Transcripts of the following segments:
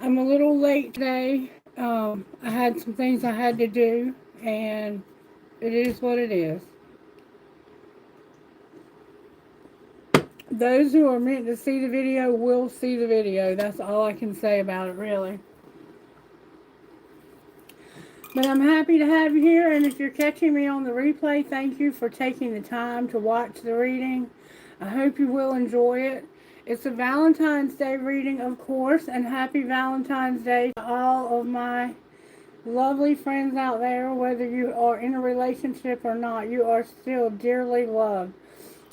I'm a little late today. I had some things I had to do, and it is what it is. Those who are meant to see the video will see the video. That's all I can say about it, really. But I'm happy to have you here, and if you're catching me on the replay, thank you for taking the time to watch the reading. I hope you will enjoy it. It's a Valentine's Day reading, of course, and happy Valentine's Day to all of my lovely friends out there. Whether you are in a relationship or not, you are still dearly loved.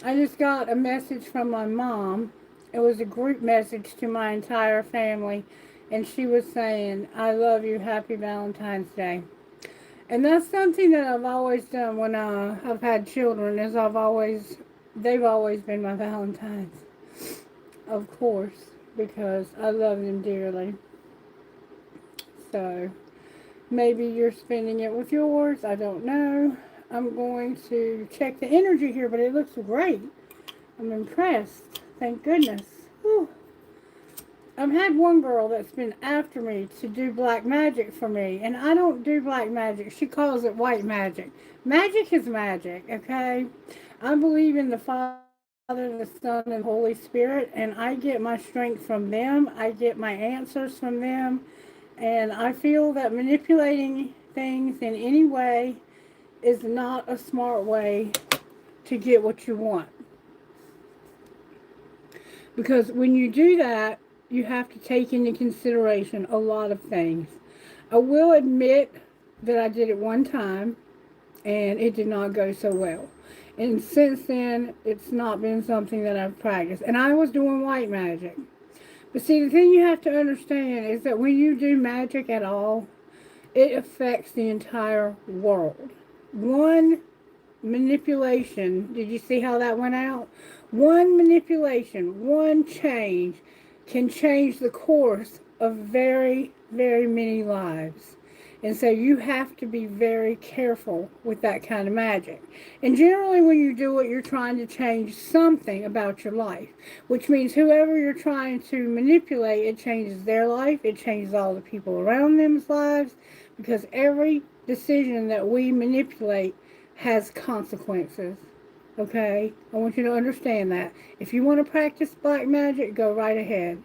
I just got a message from my mom. It was a group message to my entire family, and she was saying, I love you, happy Valentine's Day. And that's something that I've always done when I've had children, is they've always been my Valentines, of course, because I love them dearly. So maybe you're spending it with yours. I don't know. I'm going to check the energy here, but it looks great. I'm impressed. Thank goodness. Whew. I've had one girl that's been after me to do black magic for me, and I don't do black magic. She calls it white magic. Magic is magic, okay? I believe in the Father, the Son, and the Holy Spirit, and I get my strength from them. I get my answers from them. And I feel that manipulating things in any way is not a smart way to get what you want. Because when you do that, you have to take into consideration a lot of things. I will admit that I did it one time and it did not go so well. And since then, it's not been something that I've practiced. And I was doing white magic. But see, the thing you have to understand is that when you do magic at all, it affects the entire world. One manipulation, did you see how that went out? One manipulation, one change can change the course of very, very many lives. And so you have to be very careful with that kind of magic. And generally when you do it, you're trying to change something about your life, which means whoever you're trying to manipulate, it changes their life, it changes all the people around them's lives, because every decision that we manipulate has consequences. Okay? I want you to understand that. If you want to practice black magic, go right ahead.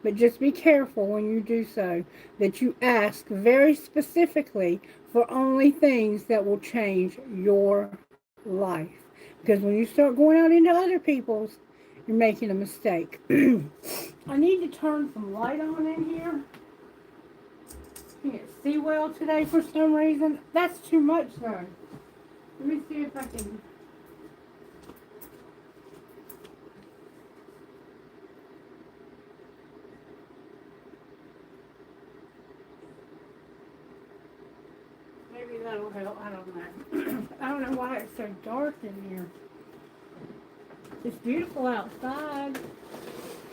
But just be careful when you do so that you ask very specifically for only things that will change your life. Because when you start going out into other people's, you're making a mistake. I need to turn some light on in here. Can't see well today for some reason. That's too much though. Let me see if I can. Maybe that'll help. I don't know. I don't know why it's so dark in here. It's beautiful outside.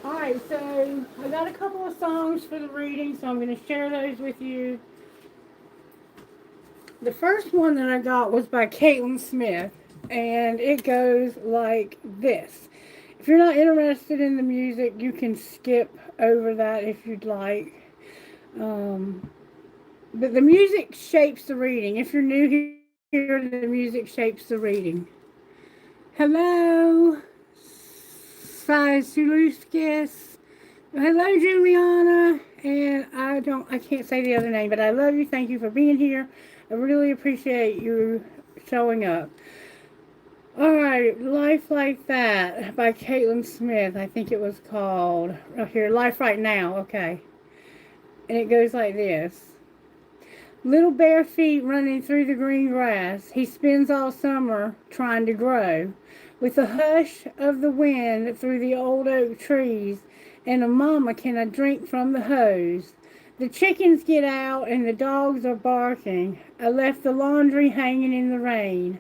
Alright, so I got a couple of songs for the reading, so I'm going to share those with you. The first one that I got was by Caitlin Smith, and it goes like this. If you're not interested in the music, you can skip over that if you'd like. But the music shapes the reading. If you're new here, the music shapes the reading. Hello, Suluskis. Hello, Juliana. And I can't say the other name, but I love you. Thank you for being here. I really appreciate you showing up. Alright, Life Like That by Caitlin Smith. I think it was called. Right here, Life Right Now. Okay. And it goes like this. Little bare feet running through the green grass. He spends all summer trying to grow. With the hush of the wind through the old oak trees, and a mama can I drink from the hose. The chickens get out and the dogs are barking. I left the laundry hanging in the rain.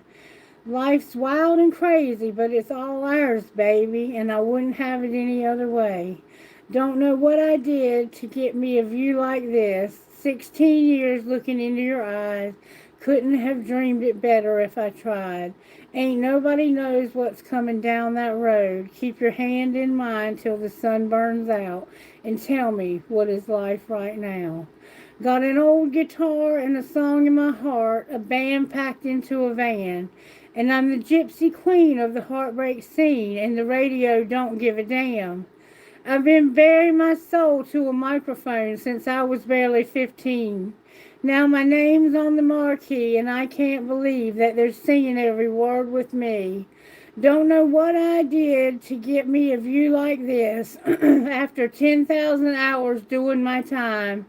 Life's wild and crazy, but it's all ours, baby, and I wouldn't have it any other way. Don't know what I did to get me a view like this. 16 years looking into your eyes, Couldn't have dreamed it better if I tried. Ain't nobody knows what's coming down that road. Keep your hand in mine till the sun burns out, and tell me what is life right now. Got an old guitar and a song in my heart, a band packed into a van. And I'm the gypsy queen of the heartbreak scene, and the radio don't give a damn. I've been burying my soul to a microphone since I was barely 15. Now my name's on the marquee, and I can't believe that they're singing every word with me. Don't know what I did to get me a view like this after 10,000 hours doing my time.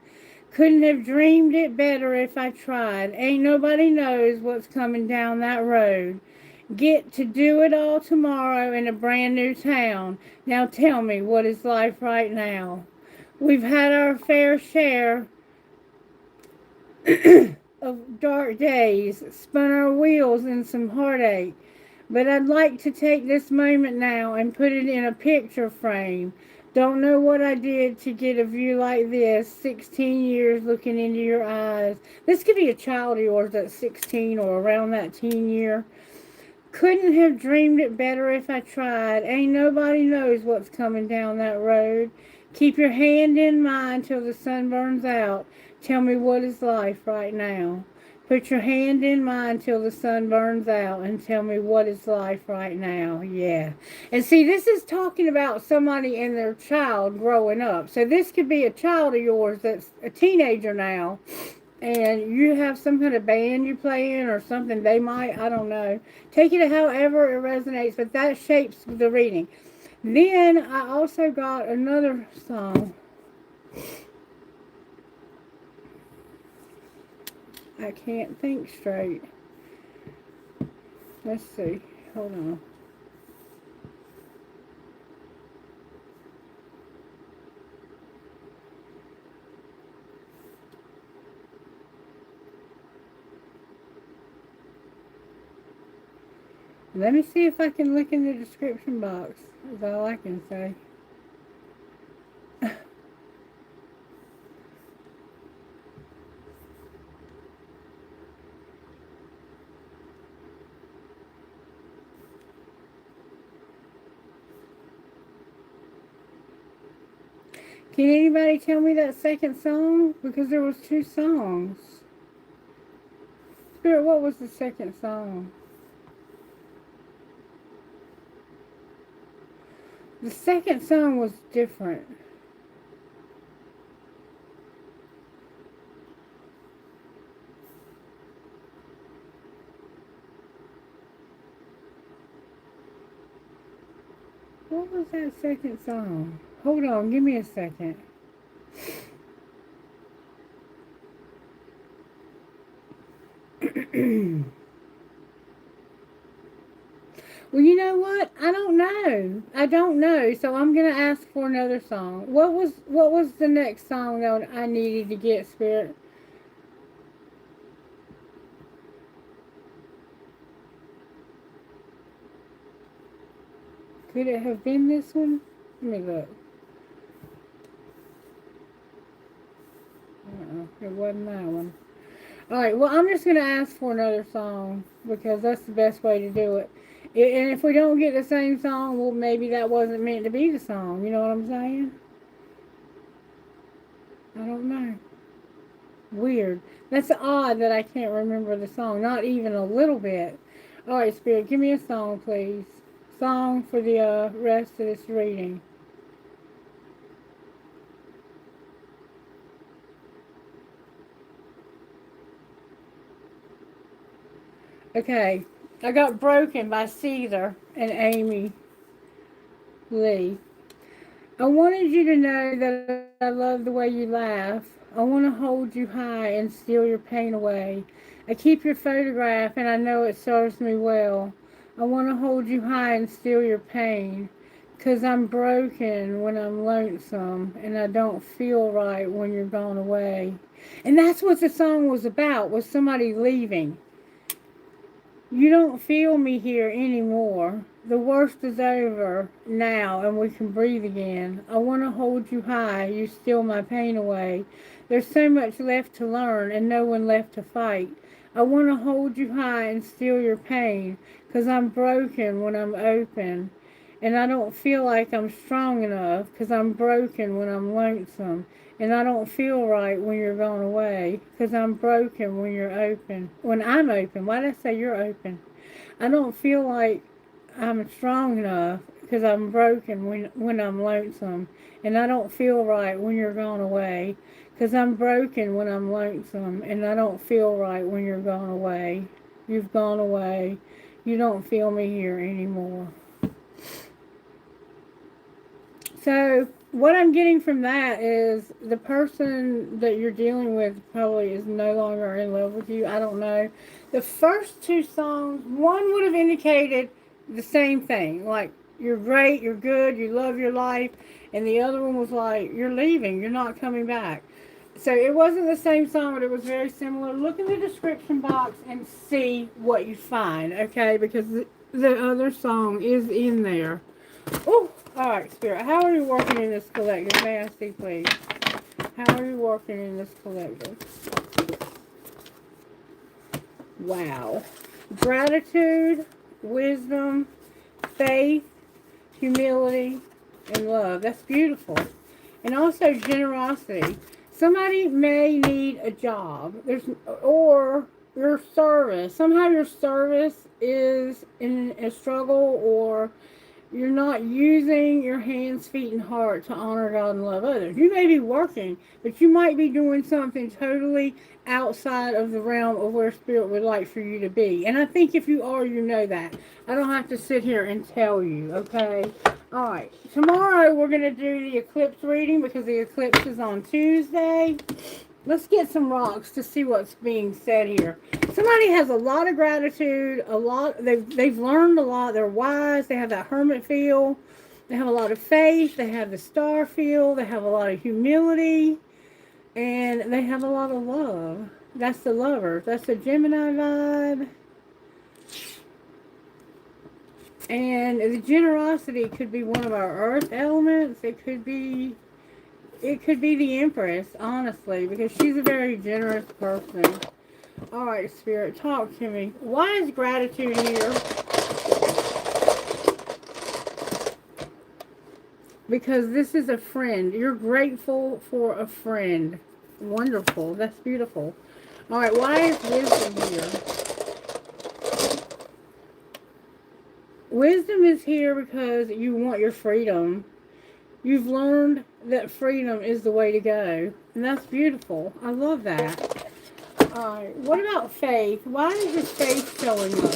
Couldn't have dreamed it better if I tried. Ain't nobody knows what's coming down that road. Get to do it all tomorrow in a brand new town. Now tell me, what is life right now? We've had our fair share of dark days, spun our wheels in some heartache. But I'd like to take this moment now and put it in a picture frame. Don't know what I did to get a view like this. 16 years looking into your eyes. This could be a child of yours that's 16 or around that teen year. Couldn't have dreamed it better if I tried. Ain't nobody knows what's coming down that road. Keep your hand in mine till the sun burns out. Tell me, what is life right now? Put your hand in mine till the sun burns out and tell me, what is life right now? Yeah. And see, this is talking about somebody and their child growing up. So this could be a child of yours that's a teenager now, and you have some kind of band you play in or something. They might, I don't know. Take it however it resonates, but that shapes the reading. Then I also got another song. I can't think straight. Let's see. Hold on. Let me see if I can look in the description box. That's all I can say. Can anybody tell me that second song? Because there was two songs. Spirit, what was the second song? The second song was different. What was that second song? Hold on, give me a second. Well, you know what? I don't know. I don't know. So I'm gonna ask for another song. What was the next song that I needed to get, Spirit? Could it have been this one? Let me look. It wasn't that one. Alright, well, I'm just going to ask for another song because that's the best way to do it. And if we don't get the same song, well, maybe that wasn't meant to be the song. You know what I'm saying? I don't know. Weird. That's odd that I can't remember the song. Not even a little bit. Alright, Spirit, give me a song, please. Song for the rest of this reading. Okay, I got Broken by Caesar and Amy Lee. I wanted you to know that I love the way you laugh. I want to hold you high and steal your pain away. I keep your photograph and I know it serves me well. I want to hold you high and steal your pain. 'Cause I'm broken when I'm lonesome and I don't feel right when you're gone away. And that's what the song was about, was somebody leaving. You don't feel me here anymore. The worst is over now and we can breathe again. I want to hold you high, you steal my pain away. There's so much left to learn and no one left to fight. I want to hold you high and steal your pain, 'cause I'm broken when I'm open. And I don't feel like I'm strong enough, 'cause I'm broken when I'm lonesome. And I don't feel right when you're gone away, 'cause I'm broken when you're open. When I'm open. Why did I say you're open? I don't feel like I'm strong enough, because I'm broken when I'm lonesome. And I don't feel right when you're gone away, 'cause I'm broken when I'm lonesome. And I don't feel right when you're gone away. You've gone away. You don't feel me here anymore. So what I'm getting from that is the person that you're dealing with probably is no longer in love with you. I don't know. The first two songs, one would have indicated the same thing, like you're great, you're good, you love your life, and the other one was like you're leaving, you're not coming back. So it wasn't the same song, but it was very similar. Look in the description box and see what you find, okay? Because the other song is in there. Oh, all right, Spirit. How are you working in this collective? May I see, please? How are you working in this collective? Wow. Gratitude, wisdom, faith, humility, and love. That's beautiful. And also generosity. Somebody may need a job. Or your service. Somehow your service is in a struggle, or you're not using your hands, feet, and heart to honor God and love others. You may be working, but you might be doing something totally outside of the realm of where Spirit would like for you to be. And I think if you are, you know that. I don't have to sit here and tell you, okay? All right. Tomorrow we're going to do the eclipse reading because the eclipse is on Tuesday. Let's get some rocks to see what's being said here. Somebody has a lot of gratitude, they've learned a lot, they're wise, they have that hermit feel, they have a lot of faith, they have the star feel, they have a lot of humility, and they have a lot of love. That's the lover. That's the Gemini vibe. And the generosity could be one of our earth elements. It could be the Empress, honestly, because she's a very generous person. Alright, Spirit, talk to me. Why is gratitude here? Because this is a friend. You're grateful for a friend. Wonderful. That's beautiful. Alright, why is wisdom here? Wisdom is here because you want your freedom. You've learned that freedom is the way to go. And that's beautiful. I love that. Alright, what about faith? Why is your faith showing up?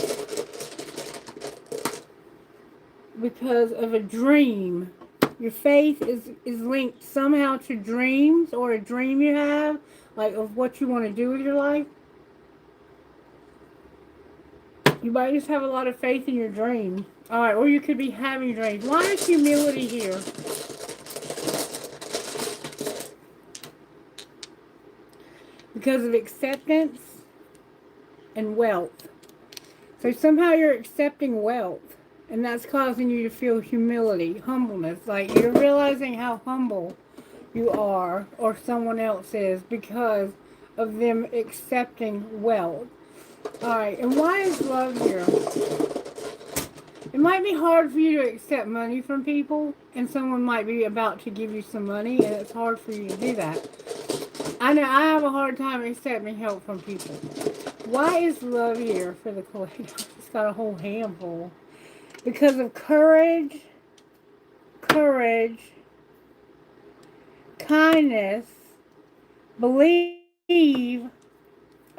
Because of a dream. Your faith is linked somehow to dreams, or a dream you have, like of what you want to do with your life. You might just have a lot of faith in your dream. Alright, or you could be having dreams. Why is humility here? Because of acceptance and wealth. So somehow you're accepting wealth, and that's causing you to feel humility, humbleness. Like you're realizing how humble you are, or someone else is, because of them accepting wealth. Alright, and why is love here? It might be hard for you to accept money from people, and someone might be about to give you some money, and it's hard for you to do that. I know I have a hard time accepting help from people. Why is love here for the collective? It's got a whole handful. Because of courage, kindness, believe,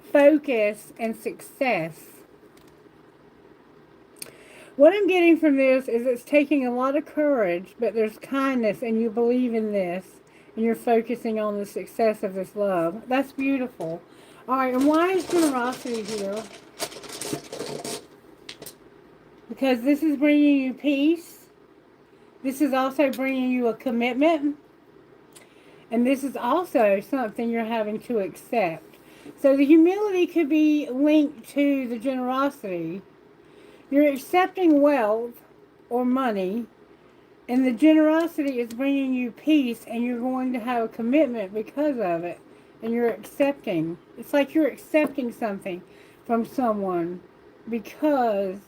focus, and success. What I'm getting from this is it's taking a lot of courage, but there's kindness, and you believe in this, and you're focusing on the success of this love. That's beautiful. Alright, and why is generosity here? Because this is bringing you peace. This is also bringing you a commitment. And this is also something you're having to accept. So the humility could be linked to the generosity. You're accepting wealth or money, and the generosity is bringing you peace, and you're going to have a commitment because of it, and you're accepting. It's like you're accepting something. from someone because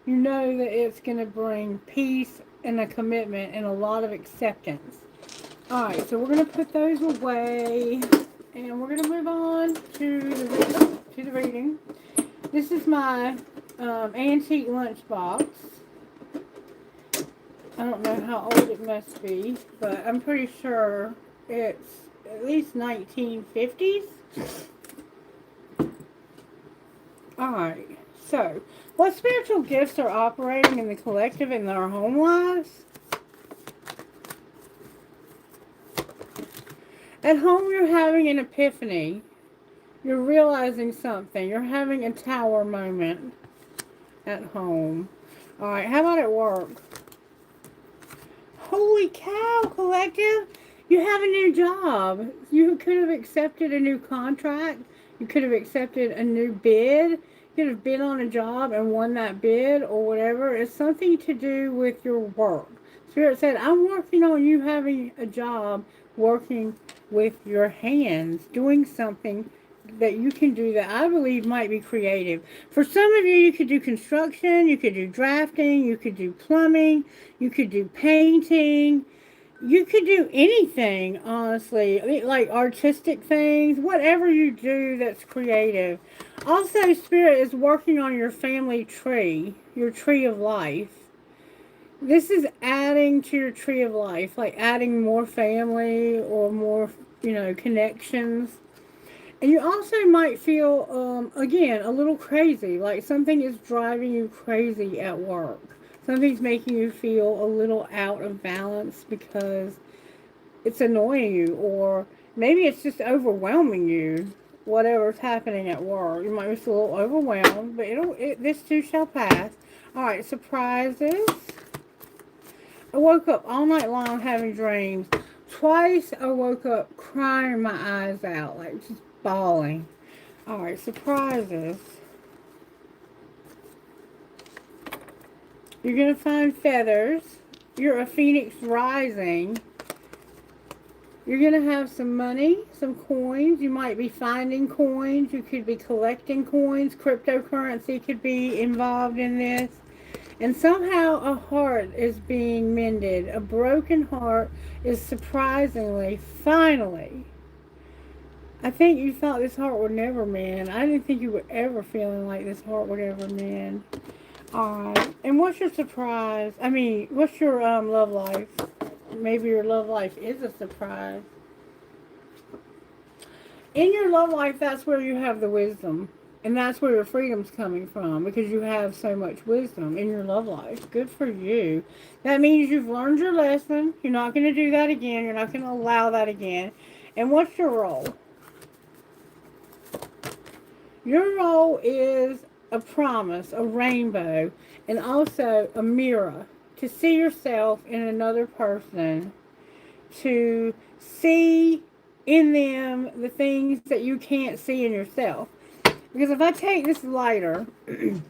you know that it's going to bring peace and a commitment and a lot of acceptance. Alright, so we're going to put those away and we're going to move on to the reading. This is my antique lunchbox. I don't know how old it must be, but I'm pretty sure it's at least 1950s. Alright, so what spiritual gifts are operating in the collective in our home lives? At home, you're having an epiphany. You're realizing something. You're having a tower moment at home. Alright, how about at work? Holy cow, collective! You have a new job. You could have accepted a new contract. You could have accepted a new bid. You could have been on a job and won that bid or whatever. It's something to do with your work. Spirit said, I'm working on you having a job, working with your hands, doing something that you can do that I believe might be creative. For some of you, you could do construction, you could do drafting, you could do plumbing, you could do painting, you could do anything, honestly, like artistic things, whatever you do that's creative. Also, Spirit is working on your family tree, your tree of life. This is adding to your tree of life, like adding more family or more, connections. And you also might feel, again, a little crazy, like something is driving you crazy at work. Something's making you feel a little out of balance because it's annoying you, or maybe it's just overwhelming you, whatever's happening at work. You might be a little overwhelmed, but this too shall pass. All right, surprises. I woke up all night long having dreams. Twice I woke up crying my eyes out, like just bawling. Alright, surprises. You're going to find feathers. You're a phoenix rising. You're going to have some money, some coins. You might be finding coins. You could be collecting coins. Cryptocurrency could be involved in this. And somehow a heart is being mended. A broken heart is surprisingly, finally. I think you thought this heart would never mend. I didn't think you were ever feeling like this heart would ever mend. Alright. And what's your surprise? What's your love life? Maybe your love life is a surprise. In your love life, that's where you have the wisdom. And that's where your freedom's coming from, because you have so much wisdom in your love life. Good for you. That means you've learned your lesson. You're not going to do that again. You're not going to allow that again. And what's your role? Your role is a promise, a rainbow, and also a mirror. To see yourself in another person. To see in them the things that you can't see in yourself. Because if I take this lighter and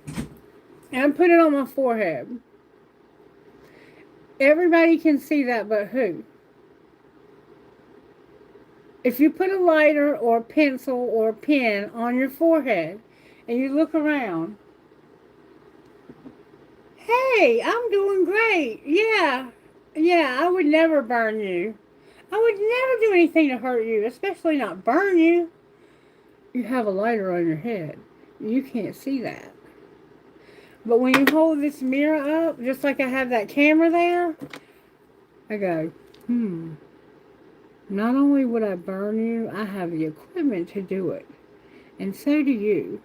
I put it on my forehead, everybody can see that but who? If you put a lighter or a pencil or a pen on your forehead and you look around, hey, I'm doing great. Yeah, I would never burn you. I would never do anything to hurt you, especially not burn you. You have a lighter on your head. You can't see that. But when you hold this mirror up, just like I have that camera there, I go, not only would I burn you, I have the equipment to do it. And so do you.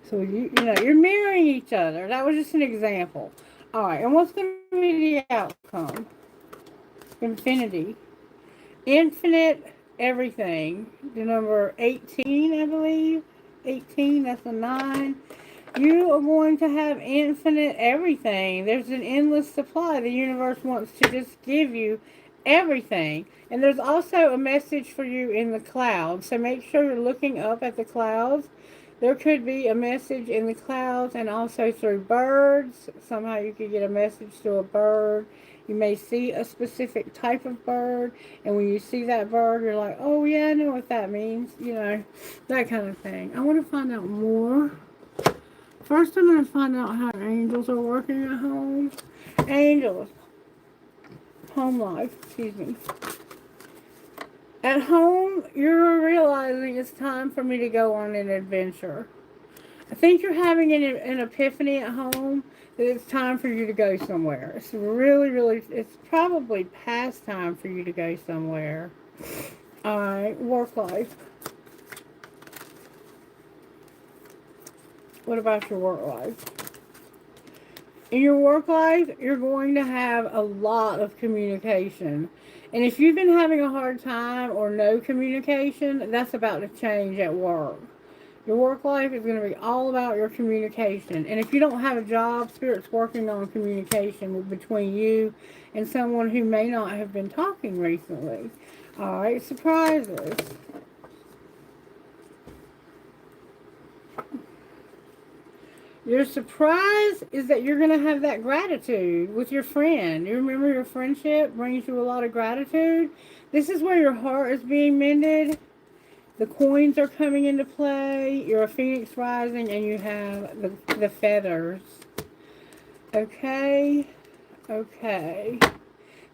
So, you're mirroring each other. That was just an example. Alright, and what's going to be the outcome? Infinity. Infinite everything. The number 18, I believe. 18, that's a 9. You are going to have infinite everything. There's an endless supply. The universe wants to just give you everything. And there's also a message for you in the clouds. So make sure you're looking up at the clouds. There could be a message in the clouds and also through birds. Somehow you could get a message to a bird You may see a specific type of bird, and when you see that bird, you're like, oh yeah, I know what that means. You know, that kind of thing. I want to find out more. First, I'm going to find out how angels are working at home. Angels. Home life, excuse me. At home, you're realizing it's time for me to go on an adventure. I think you're having an epiphany at home that it's time for you to go somewhere. It's really, it's probably past time for you to go somewhere. Alright, work life. What about your work life? In your work life, you're going to have a lot of communication. And if you've been having a hard time or no communication, that's about to change at work. Your work life is going to be all about your communication. And if you don't have a job, Spirit's working on communication between you and someone who may not have been talking recently. Alright, surprises. Your surprise is that you're going to have that gratitude with your friend. You remember your friendship brings you a lot of gratitude. This is where your heart is being mended. The coins are coming into play. You're a phoenix rising and you have the feathers. Okay. Okay.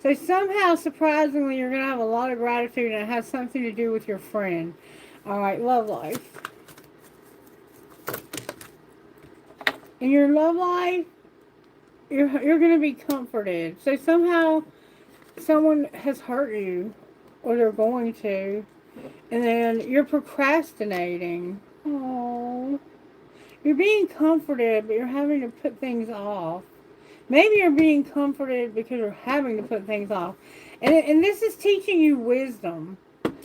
So somehow, surprisingly, you're going to have a lot of gratitude and it has something to do with your friend. Alright, love life. In your love life, you're going to be comforted. So somehow, someone has hurt you, or they're going to, and then you're procrastinating. Oh, you're being comforted, but you're having to put things off. Maybe you're being comforted because you're having to put things off. And this is teaching you wisdom.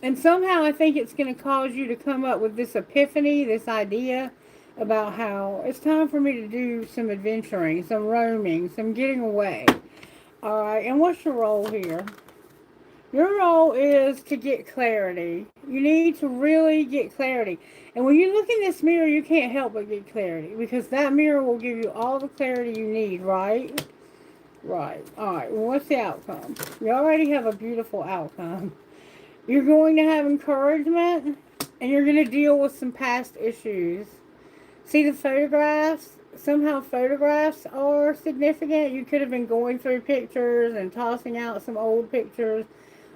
And somehow I think it's going to cause you to come up with this epiphany, this idea about how it's time for me to do some adventuring, some roaming, some getting away. Alright, and what's your role here? Your role is to get clarity. You need to really get clarity. And when you look in this mirror, you can't help but get clarity, because that mirror will give you all the clarity you need, right? Right. Alright, well, what's the outcome? You already have a beautiful outcome. You're going to have encouragement, and you're going to deal with some past issues. See the photographs? Somehow photographs are significant. You could have been going through pictures and tossing out some old pictures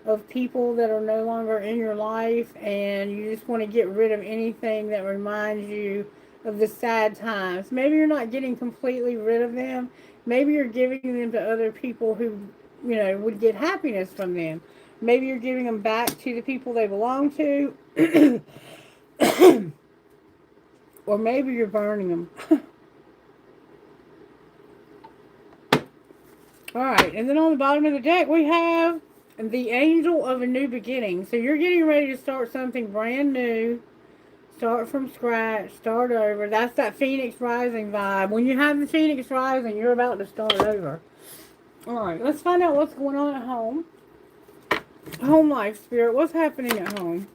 of people that are no longer in your life, and you just want to get rid of anything that reminds you of the sad times. Maybe you're not getting completely rid of them. Maybe you're giving them to other people who, you know, would get happiness from them. Maybe you're giving them back to the people they belong to. Or maybe you're burning them. Alright, and then on the bottom of the deck we have the Angel of a New Beginning. So you're getting ready to start something brand new. Start from scratch. Start over. That's that Phoenix Rising vibe. When you have the Phoenix Rising, you're about to start over. Alright, let's find out what's going on at home. Home life, Spirit. What's happening at home?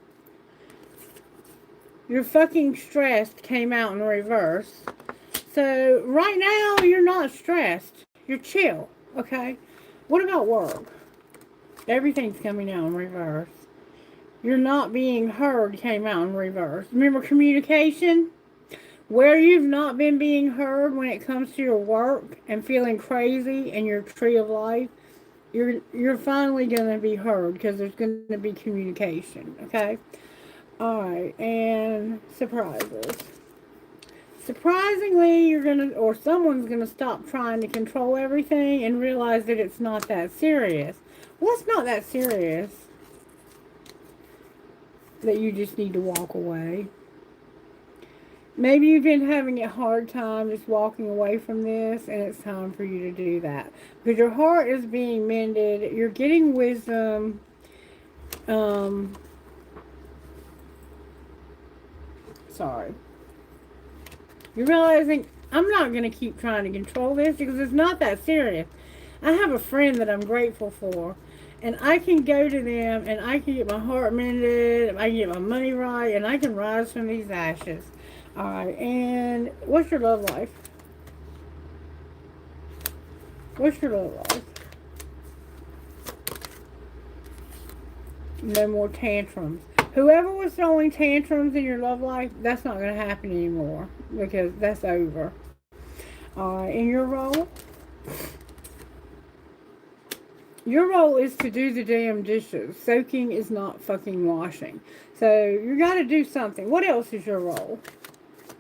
Your fucking stressed came out in reverse. So, right now, you're not stressed. You're chill, okay? What about work? Everything's coming out in reverse. You're not being heard came out in reverse. Remember communication? Where you've not been being heard when it comes to your work and feeling crazy in your tree of life, you're finally going to be heard because there's going to be communication, okay? Alright, and surprises. Surprisingly, you're going to, or someone's going to stop trying to control everything and realize that it's not that serious. Well, it's not that serious. That you just need to walk away. Maybe you've been having a hard time just walking away from this, and it's time for you to do that. Because your heart is being mended. You're getting wisdom. Sorry. You're realizing, I'm not going to keep trying to control this because it's not that serious. I have a friend that I'm grateful for. And I can go to them and I can get my heart mended. I can get my money right. And I can rise from these ashes. Alright, and what's your love life? What's your love life? No more tantrums. Whoever was throwing tantrums in your love life, that's not going to happen anymore because that's over. In your role is to do the damn dishes. Soaking is not fucking washing. So you got to do something. What else is your role?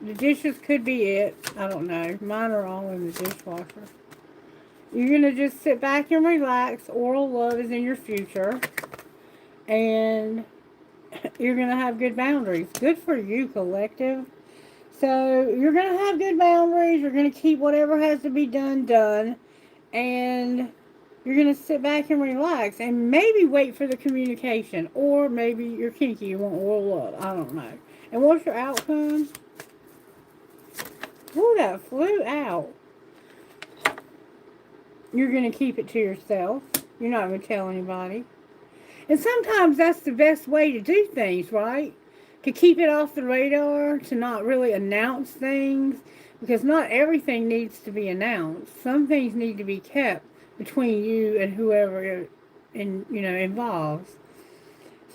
The dishes could be it. I don't know. Mine are all in the dishwasher. You're going to just sit back and relax. Oral love is in your future. And you're going to have good boundaries. Good for you, collective. So you're going to have good boundaries. You're going to keep whatever has to be done, done. And you're going to sit back and relax. And maybe wait for the communication. Or maybe you're kinky. You want oral love. I don't know. And what's your outcome? Ooh, that flew out. You're going to keep it to yourself. You're not going to tell anybody. And sometimes that's the best way to do things, right? To keep it off the radar, to not really announce things, because not everything needs to be announced. Some things need to be kept between you and whoever involves.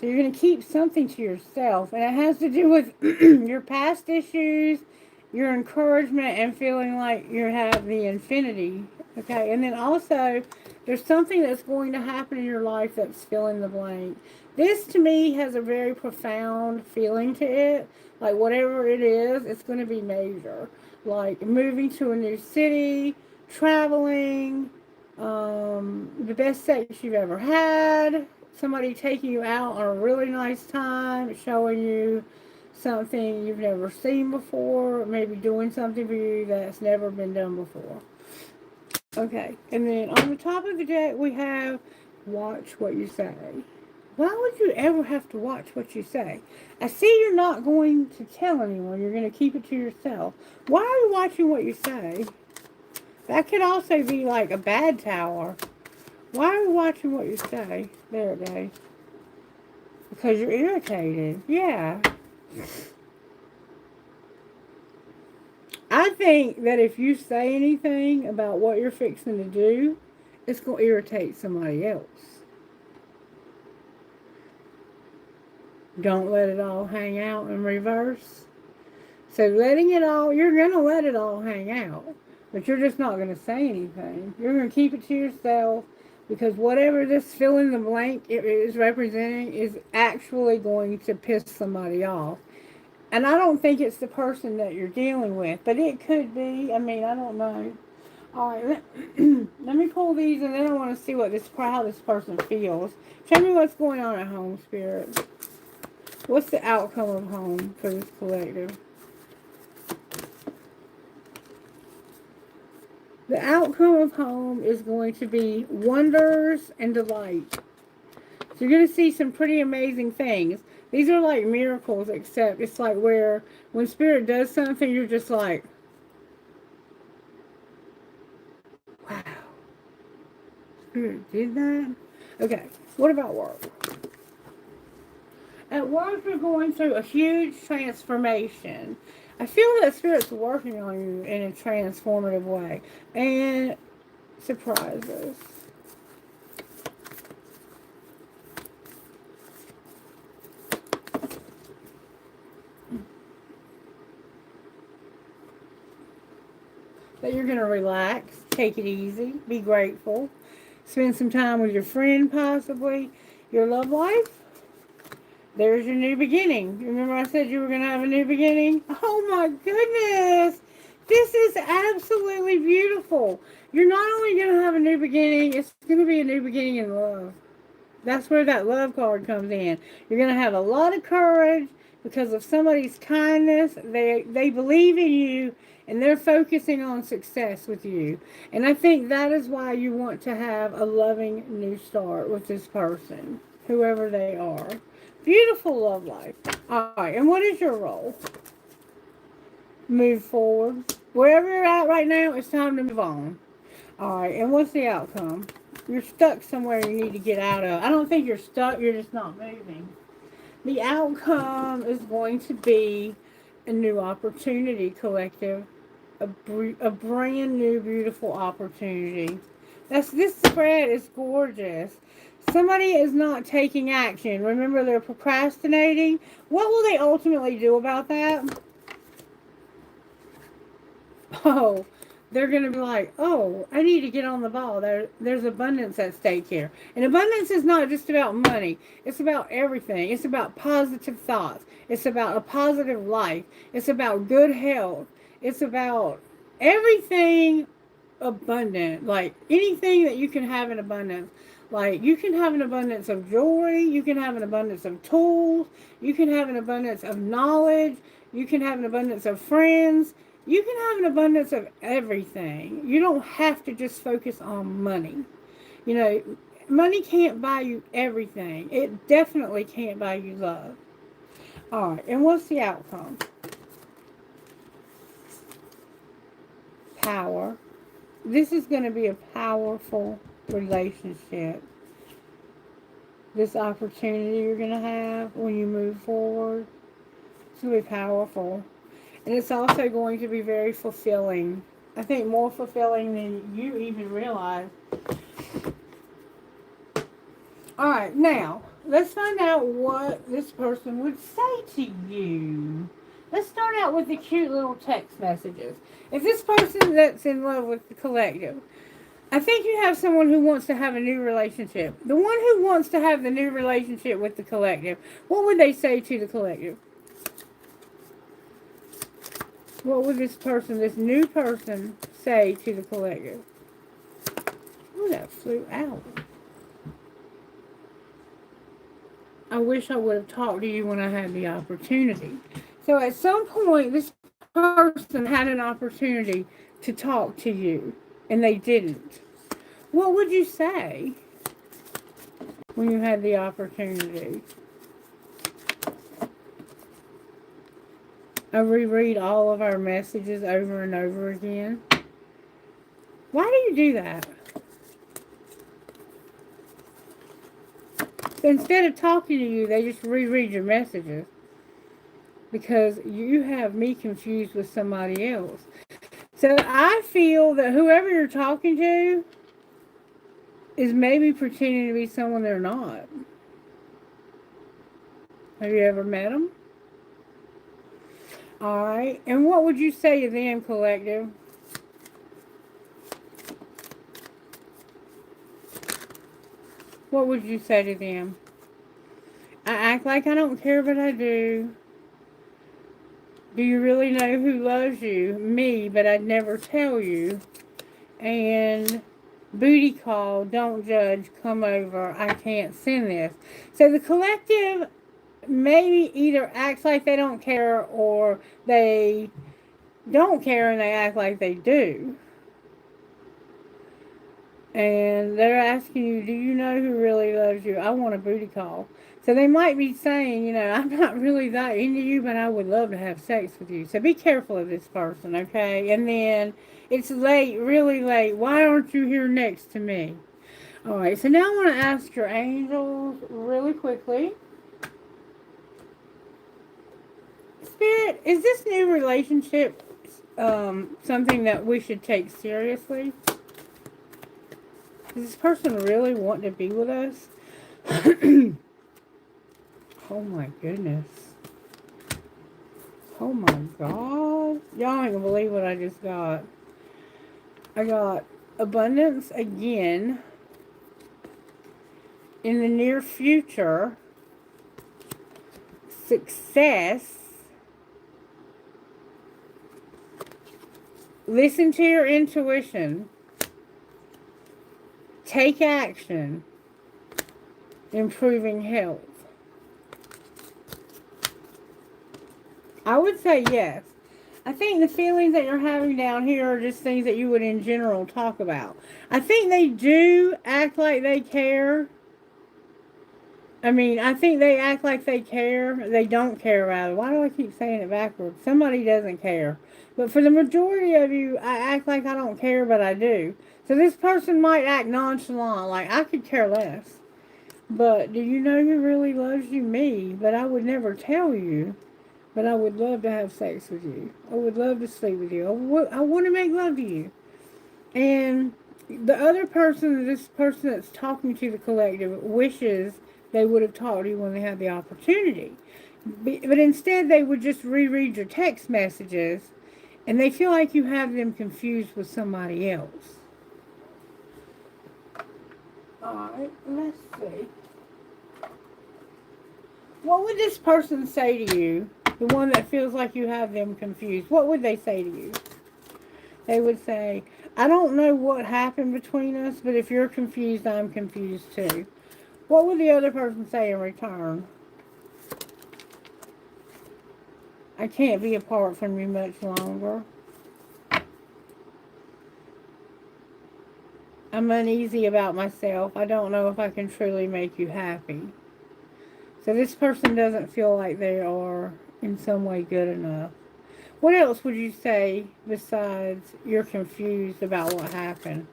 So you're going to keep something to yourself, and it has to do with your past issues, your encouragement, and feeling like you have the infinity. Okay, and then also, there's something that's going to happen in your life that's fill in the blank. This, to me, has a very profound feeling to it. Like, whatever it is, it's going to be major. Like, moving to a new city, traveling, the best sex you've ever had, somebody taking you out on a really nice time, showing you something you've never seen before, maybe doing something for you that's never been done before. Okay, and then on the top of the deck we have watch what you say. Why would you ever have to watch what you say? I see you're not going to tell anyone. You're going to keep it to yourself. Why are you watching what you say? That could also be like a bad tower. Why are you watching what you say? There it goes. Because you're irritated. Yeah. I think that if you say anything about what you're fixing to do, it's going to irritate somebody else. Don't let it all hang out in reverse. So letting it all, you're going to let it all hang out. But you're just not going to say anything. You're going to keep it to yourself. Because whatever this fill in the blank is representing is actually going to piss somebody off. And I don't think it's the person that you're dealing with, but it could be. I mean, I don't know. All right, let me pull these, and then I want to see how this person feels. Tell me what's going on at home, Spirit. What's the outcome of home for this collective? The outcome of home is going to be wonders and delight. So you're going to see some pretty amazing things. These are like miracles, except it's like where when Spirit does something, you're just like, wow, Spirit did that? Okay, what about work? At work, you're going through a huge transformation. I feel that Spirit's working on you in a transformative way. And surprises. That you're going to relax, take it easy, be grateful, spend some time with your friend possibly. Your love life, there's your new beginning. Remember I said you were going to have a new beginning? Oh my goodness! This is absolutely beautiful. You're not only going to have a new beginning, it's going to be a new beginning in love. That's where that love card comes in. You're going to have a lot of courage because of somebody's kindness. They believe in you, and they're focusing on success with you. And I think that is why you want to have a loving new start with this person, whoever they are. Beautiful love life. All right, and what is your role? Move forward. Wherever you're at right now, it's time to move on. All right, and what's the outcome? You're stuck somewhere you need to get out of. I don't think you're stuck. You're just not moving. The outcome is going to be a new opportunity, collective. A brand new, beautiful opportunity. This spread is gorgeous. Somebody is not taking action. Remember, they're procrastinating. What will they ultimately do about that? Oh, they're going to be like, oh, I need to get on the ball. There's abundance at stake here. And abundance is not just about money. It's about everything. It's about positive thoughts. It's about a positive life. It's about good health. It's about everything abundant. Like anything that you can have in abundance. Like you can have an abundance of jewelry. You can have an abundance of tools. You can have an abundance of knowledge. You can have an abundance of friends. You can have an abundance of everything. You don't have to just focus on money. You know, money can't buy you everything. It definitely can't buy you love. All right, and what's the outcome? Power. This is going to be a powerful relationship. This opportunity you're going to have when you move forward, it's going to be powerful. And it's also going to be very fulfilling. I think more fulfilling than you even realize. Alright, now, let's find out what this person would say to you. Let's start out with the cute little text messages. If this person that's in love with the collective, I think you have someone who wants to have a new relationship. The one who wants to have the new relationship with the collective, what would they say to the collective? What would this person, this new person, say to the collective? Oh, that flew out. I wish I would have talked to you when I had the opportunity. So at some point, this person had an opportunity to talk to you, and they didn't. What would you say when you had the opportunity? I reread all of our messages over and over again. Why do you do that? So instead of talking to you, they just reread your messages. Because you have me confused with somebody else. So I feel that whoever you're talking to is maybe pretending to be someone they're not. Have you ever met them? Alright, and what would you say to them, collective? What would you say to them? I act like I don't care, but I do. Do you really know who loves you? Me, but I'd never tell you. And booty call, don't judge, come over, I can't send this. So the collective maybe either acts like they don't care or they don't care and they act like they do. And they're asking you, do you know who really loves you? I want a booty call. So they might be saying, you know, I'm not really that into you, but I would love to have sex with you. So be careful of this person, okay? And then it's late, really late. Why aren't you here next to me? All right, so now I want to ask your angels really quickly. Spirit, is this new relationship something that we should take seriously? Does this person really want to be with us? Oh my goodness. Oh my God. Y'all ain't gonna believe what I just got. I got abundance again. In the near future. Success. Listen to your intuition. Take action. Improving health. I would say yes. I think the feelings that you're having down here are just things that you would in general talk about. I think they do act like they care. I think they act like they care. They don't care, rather. Why do I keep saying it backwards? Somebody doesn't care. But for the majority of you, I act like I don't care, but I do. So this person might act nonchalant, like I could care less. But do you know who really loves you? Me. But I would never tell you. But I would love to have sex with you. I would love to sleep with you. I want to make love to you. And The other person, this person that's talking to the collective, wishes they would have talked to you when they had the opportunity. But instead, they would just reread your text messages, and they feel like you have them confused with somebody else. Alright, let's see. What would this person say to you, the one that feels like you have them confused? What would they say to you? They would say, I don't know what happened between us, but if you're confused, I'm confused too. What would the other person say in return? I can't be apart from you much longer. I'm uneasy about myself. I don't know if I can truly make you happy. So this person doesn't feel like they are in some way good enough. What else would you say besides you're confused about what happened?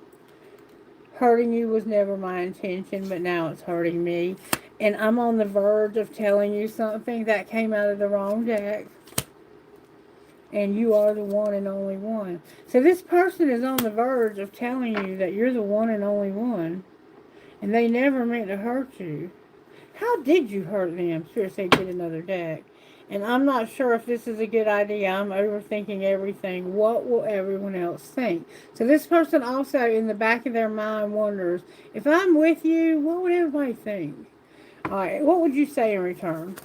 Hurting you was never my intention, but now it's hurting me. And I'm on the verge of telling you something that came out of the wrong deck. And you are the one and only one. So this person is on the verge of telling you that you're the one and only one. And they never meant to hurt you. How did you hurt them? Spirit said get another deck. And I'm not sure if this is a good idea. I'm overthinking everything. What will everyone else think? So this person also in the back of their mind wonders, if I'm with you, what would everybody think? Alright, what would you say in return?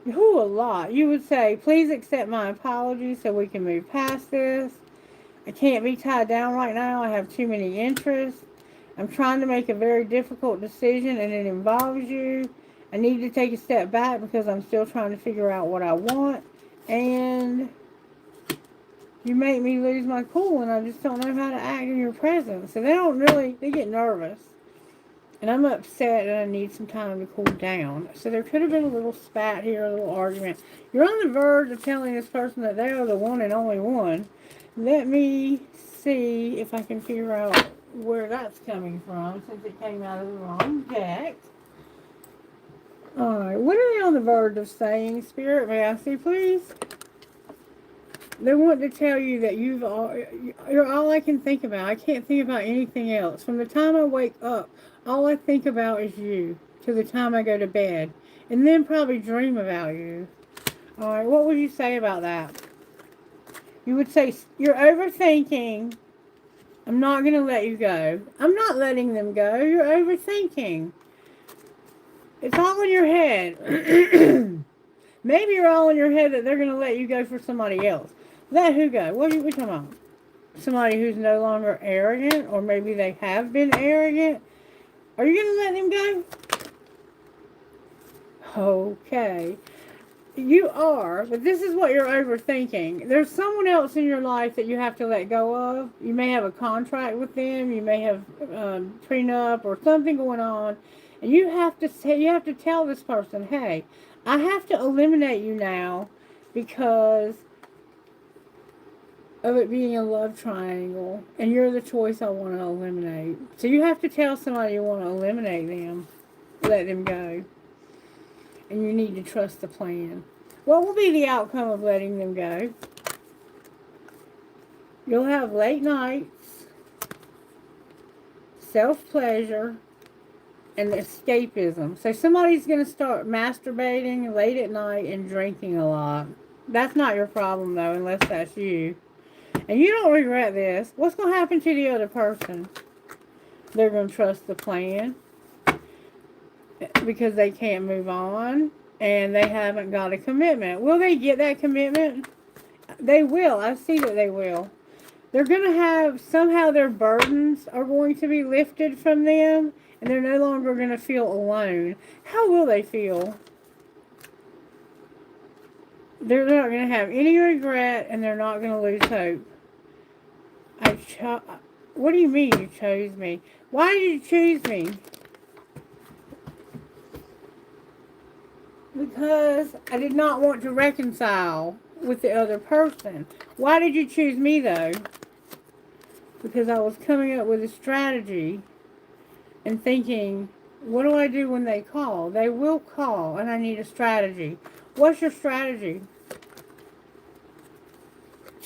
Who a lot. You would say, please accept my apologies so we can move past this. I can't be tied down right now. I have too many interests. I'm trying to make a very difficult decision and it involves you. I need to take a step back because I'm still trying to figure out what I want. And you make me lose my cool and I just don't know how to act in your presence. So they get nervous. And I'm upset and I need some time to cool down. So there could have been a little spat here, a little argument. You're on the verge of telling this person that they are the one and only one. Let me see if I can figure out where that's coming from since it came out of the wrong deck. Alright, what are they on the verge of saying, Spirit? May I see, please? They want to tell you that you're all I can think about. I can't think about anything else. From the time I wake up, all I think about is you to the time I go to bed. And then probably dream about you. Alright, what would you say about that? You would say, you're overthinking. I'm not going to let you go. I'm not letting them go. You're overthinking. It's all in your head. Maybe you're all in your head that they're going to let you go for somebody else. Let who go? What are we talking about? Somebody who's no longer arrogant, or maybe they have been arrogant. Are you going to let them go? Okay. You are, but this is what you're overthinking. There's someone else in your life that you have to let go of. You may have a contract with them. You may have prenup or something going on. And you have to tell this person, hey, I have to eliminate you now because of it being a love triangle, and you're the choice I want to eliminate. So you have to tell somebody you want to eliminate them, let them go, and you need to trust the plan. What will be the outcome of letting them go? You'll have late nights, self-pleasure, and escapism. So somebody's going to start masturbating late at night and drinking a lot. That's not your problem, though, unless that's you. And you don't regret this. What's going to happen to the other person? They're going to trust the plan because they can't move on and they haven't got a commitment. Will they get that commitment? They will. I see that they will. They're going to have, somehow their burdens are going to be lifted from them and they're no longer going to feel alone. How will they feel? They're not going to have any regret and they're not going to lose hope. What do you mean you chose me? Why did you choose me? Because I did not want to reconcile with the other person. Why did you choose me, though? Because I was coming up with a strategy and thinking, what do I do when they call? They will call, and I need a strategy. What's your strategy?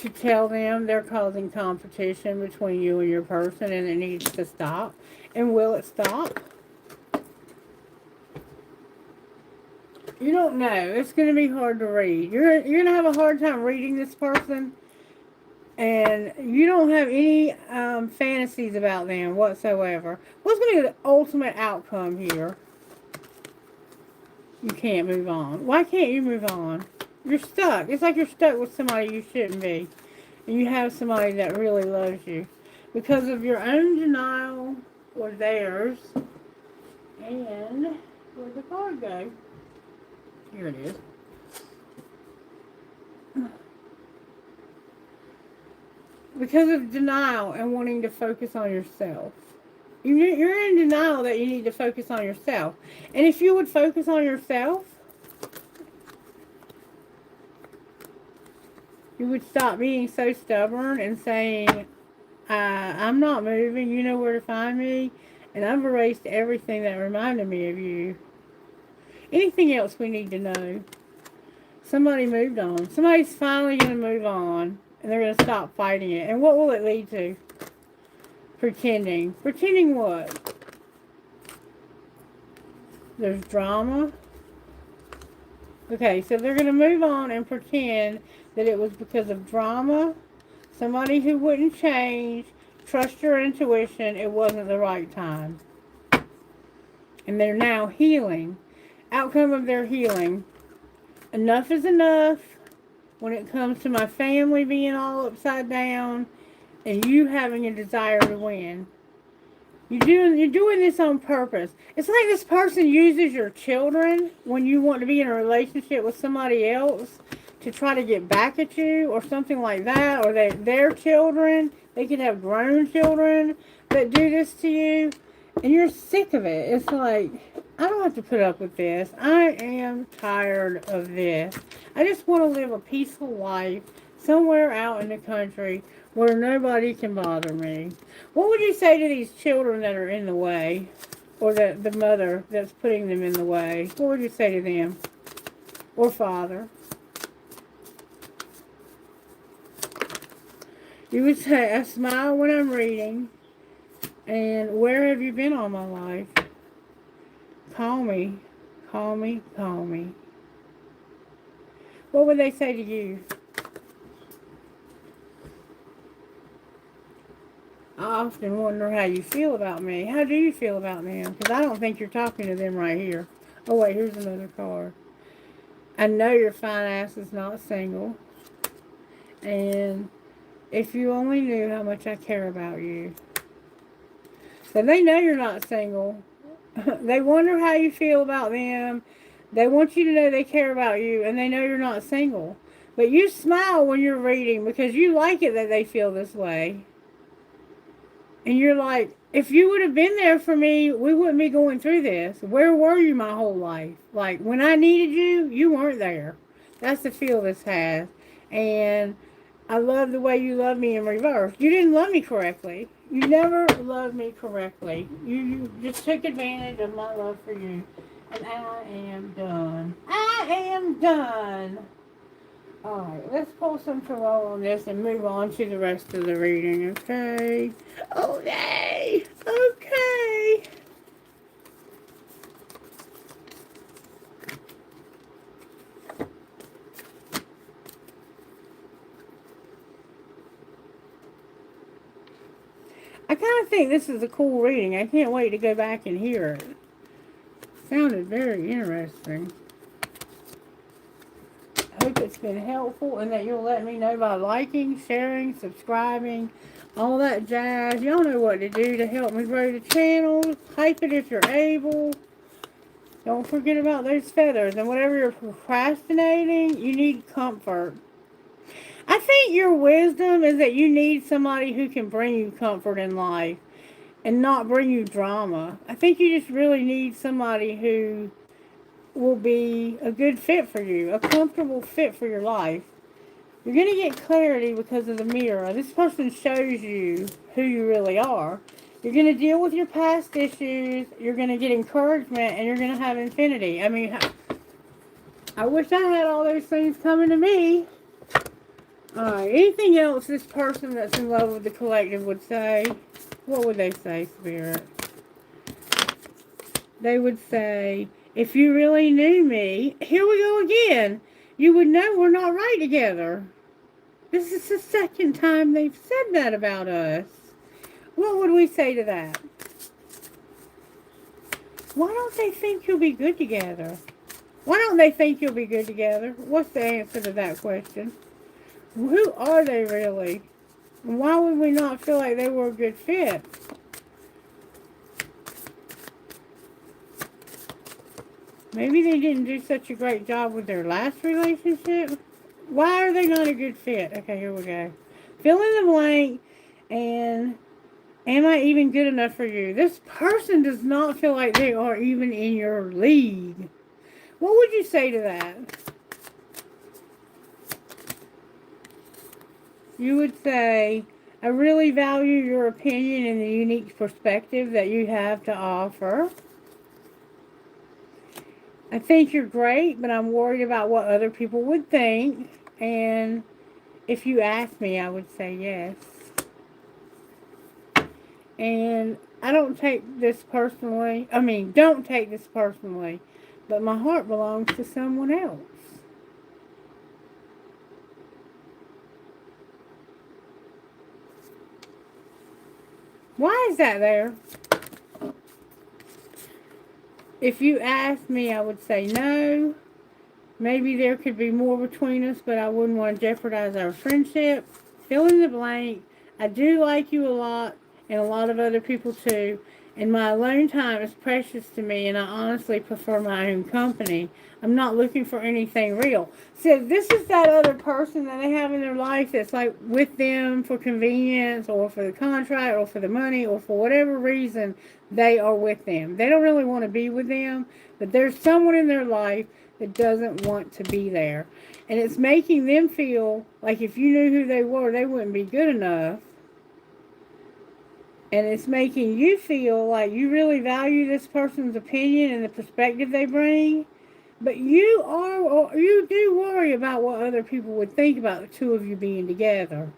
to tell them they're causing competition between you and your person and it needs to stop. And will it stop? You don't know. It's going to be hard to read. You're going to have a hard time reading this person. And you don't have any fantasies about them whatsoever. What's going to be the ultimate outcome here? You can't move on. Why can't you move on? You're stuck. It's like you're stuck with somebody you shouldn't be. And you have somebody that really loves you. Because of your own denial or theirs. And where'd the card go? Here it is. Because of denial and wanting to focus on yourself. You're in denial that you need to focus on yourself. And if you would focus on yourself, you would stop being so stubborn and saying, I'm not moving, you know where to find me, and I've erased everything that reminded me of you. Anything else we need to know? Somebody moved on. Somebody's finally going to move on. And they're going to stop fighting it. And what will it lead to? Pretending. Pretending what? There's drama. Okay, so they're going to move on and pretend that it was because of drama. Somebody who wouldn't change. Trust your intuition. It wasn't the right time. And they're now healing. Outcome of their healing. Enough is enough. When it comes to my family being all upside down and you having a desire to win. You're doing this on purpose. It's like this person uses your children when you want to be in a relationship with somebody else to try to get back at you or something like that. Or their children. They could have grown children that do this to you. And you're sick of it. It's like, I don't have to put up with this. I am tired of this. I just want to live a peaceful life somewhere out in the country where nobody can bother me. What would you say to these children that are in the way? Or the mother that's putting them in the way? What would you say to them? Or father? You would say, I smile when I'm reading. And where have you been all my life? Call me, call me, call me. What would they say to you? I often wonder how you feel about me. How do you feel about them? Because I don't think you're talking to them right here. Oh, wait, here's another card. I know your fine ass is not single. And if you only knew how much I care about you. So they know you're not single. They wonder how you feel about them. They want you to know they care about you. And they know you're not single. But you smile when you're reading because you like it that they feel this way. And you're like, if you would have been there for me, we wouldn't be going through this. Where were you my whole life? Like, when I needed you, you weren't there. That's the feel this has. And I love the way you love me in reverse. You didn't love me correctly. You never loved me correctly. You just took advantage of my love for you. And I am done. I am done. Alright, let's pull some tarot on this and move on to the rest of the reading, okay? Oh, yay! Okay. I kind of think this is a cool reading. I can't wait to go back and hear it. Sounded very interesting. I hope it's been helpful and that you'll let me know by liking, sharing, subscribing, all that jazz. Y'all know what to do to help me grow the channel. Hype it if you're able. Don't forget about those feathers. And whatever you're procrastinating, you need comfort. I think your wisdom is that you need somebody who can bring you comfort in life and not bring you drama. I think you just really need somebody who will be a good fit for you, a comfortable fit for your life. You're going to get clarity because of the mirror. This person shows you who you really are. You're going to deal with your past issues. You're going to get encouragement, and you're going to have infinity. I mean, I wish I had all those things coming to me. Alright, anything else this person that's in love with the collective would say? What would they say, Spirit? They would say, if you really knew me, here we go again, you would know we're not right together. This is the second time they've said that about us. What would we say to that? Why don't they think you'll be good together? Why don't they think you'll be good together? What's the answer to that question? Who are they really? Why would we not feel like they were a good fit? Maybe they didn't do such a great job with their last relationship. Why are they not a good fit? Okay, here we go. Fill in the blank. And am I even good enough for you? This person does not feel like they are even in your league. What would you say to that? You would say, I really value your opinion and the unique perspective that you have to offer. I think you're great, but I'm worried about what other people would think. And if you asked me, I would say yes. And I don't take this personally. Don't take this personally. But my heart belongs to someone else. Why is that there? If you asked me, I would say no. Maybe there could be more between us, but I wouldn't want to jeopardize our friendship. Fill in the blank. I do like you a lot, and a lot of other people too. And my alone time is precious to me, and I honestly prefer my own company. I'm not looking for anything real. So this is that other person that they have in their life that's like with them for convenience or for the contract or for the money or for whatever reason they are with them. They don't really want to be with them, but there's someone in their life that doesn't want to be there. And it's making them feel like if you knew who they were, they wouldn't be good enough. And it's making you feel like you really value this person's opinion and the perspective they bring. But you do worry about what other people would think about the two of you being together.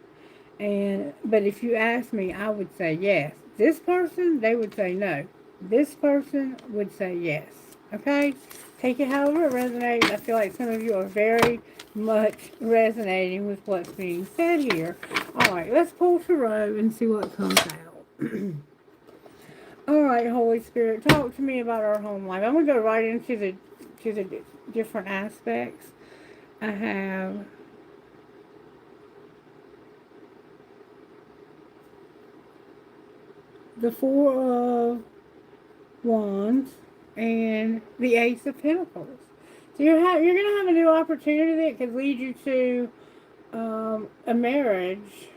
But if you ask me, I would say yes. This person, they would say no. This person would say yes. Okay? Take it however it resonates. I feel like some of you are very much resonating with what's being said here. Alright, let's pull tarot and see what comes out. Alright, Holy Spirit, talk to me about our home life. I'm going to go right into the different aspects. I have the Four of Wands and the Ace of Pentacles. So you're going to have a new opportunity that could lead you to a marriage.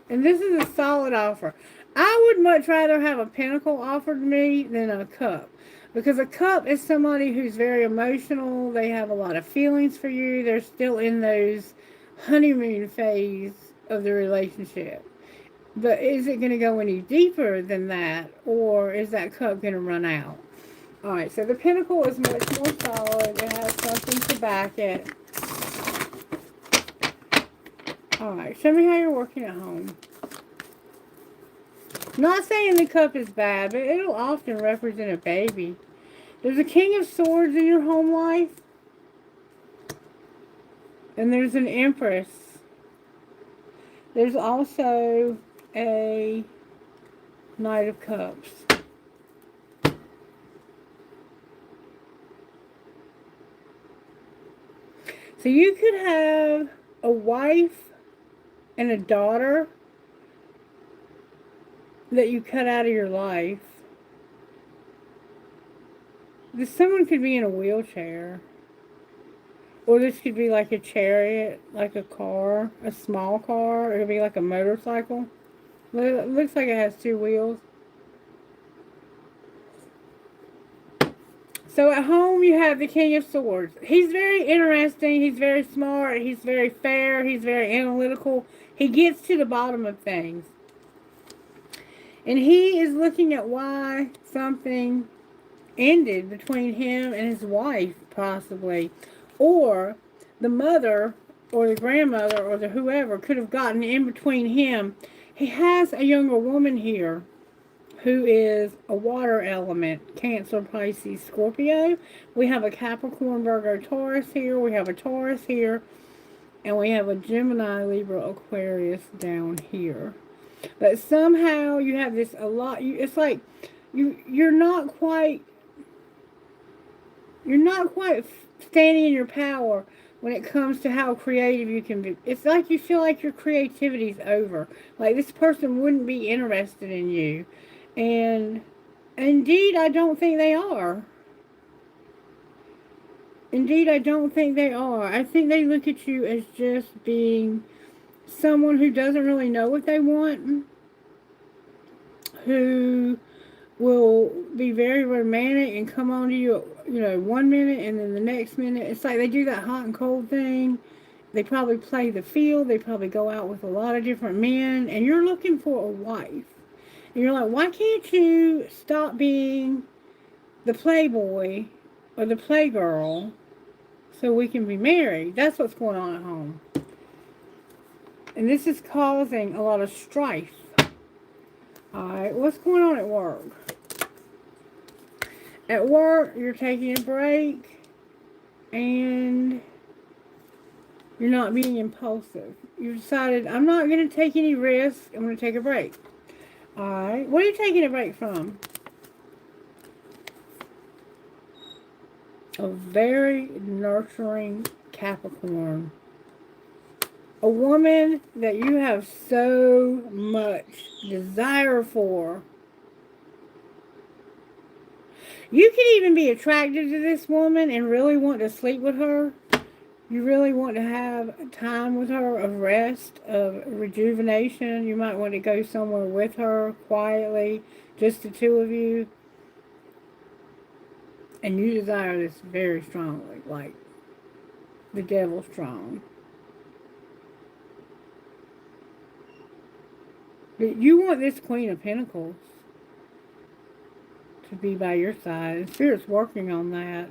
And this is a solid offer. I would much rather have a pentacle offered to me than a cup. Because a cup is somebody who's very emotional. They have a lot of feelings for you. They're still in those honeymoon phase of the relationship. But is it going to go any deeper than that? Or is that cup going to run out? Alright, so the pentacle is much more solid. It has something to back it. Alright, show me how you're working at home. Not saying the cup is bad, but it'll often represent a baby. There's a King of Swords in your home life. And there's an Empress. There's also a Knight of Cups. So you could have a wife and a daughter that you cut out of your life. Someone could be in a wheelchair. Or this could be like a chariot, like a car, a small car. It could be like a motorcycle. It looks like it has two wheels. So at home you have the King of Swords. He's very interesting. He's very smart. He's very fair. He's very analytical. He gets to the bottom of things. And he is looking at why something ended between him and his wife, possibly. Or the mother or the grandmother or the whoever could have gotten in between him. He has a younger woman here who is a water element, Cancer, Pisces, Scorpio. We have a Capricorn, Virgo, Taurus here. We have a Taurus here. And we have a Gemini, Libra, Aquarius down here. But somehow you have this a lot. It's like you're not quite standing in your power when it comes to how creative you can be. It's like you feel like your creativity's over. Like this person wouldn't be interested in you. And indeed, I don't think they are. Indeed, I don't think they are. I think they look at you as just being someone who doesn't really know what they want, who will be very romantic and come on to you, 1 minute and then the next minute. It's like they do that hot and cold thing. They probably play the field. They probably go out with a lot of different men, and you're looking for a wife. And you're like, why can't you stop being the playboy or the playgirl so we can be married? That's what's going on at home. And this is causing a lot of strife. Alright, what's going on at work? At work, you're taking a break and you're not being impulsive. You decided, I'm not going to take any risks. I'm going to take a break. Alright, what are you taking a break from? A very nurturing Capricorn. A woman that you have so much desire for. You could even be attracted to this woman and really want to sleep with her. You really want to have time with her of rest, of rejuvenation. You might want to go somewhere with her quietly, just the two of you. And you desire this very strongly, like the devil strong. But you want this Queen of Pentacles to be by your side. And Spirit's working on that.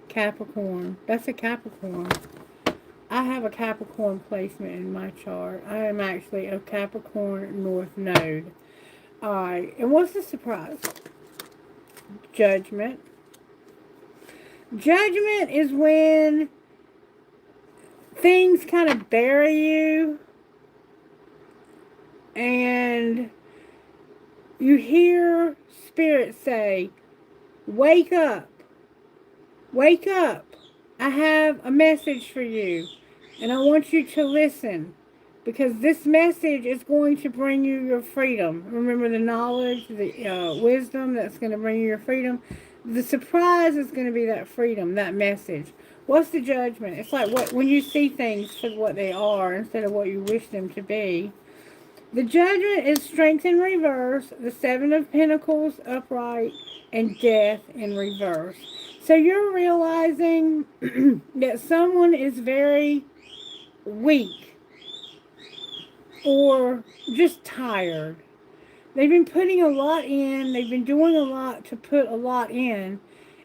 Capricorn. That's a Capricorn. I have a Capricorn placement in my chart. I am actually a Capricorn North Node. Alright, and what's the surprise? Judgment. Judgment is when things kind of bury you and you hear Spirit say, wake up. Wake up. I have a message for you. And I want you to listen. Because this message is going to bring you your freedom. Remember the knowledge, the wisdom that's going to bring you your freedom. The surprise is going to be that freedom, that message. What's the judgment? It's like when you see things for what they are instead of what you wish them to be. The judgment is strength in reverse, the Seven of Pentacles upright, and death in reverse. So you're realizing that someone is very weak or just tired. They've been putting a lot in. They've been doing a lot to put a lot in.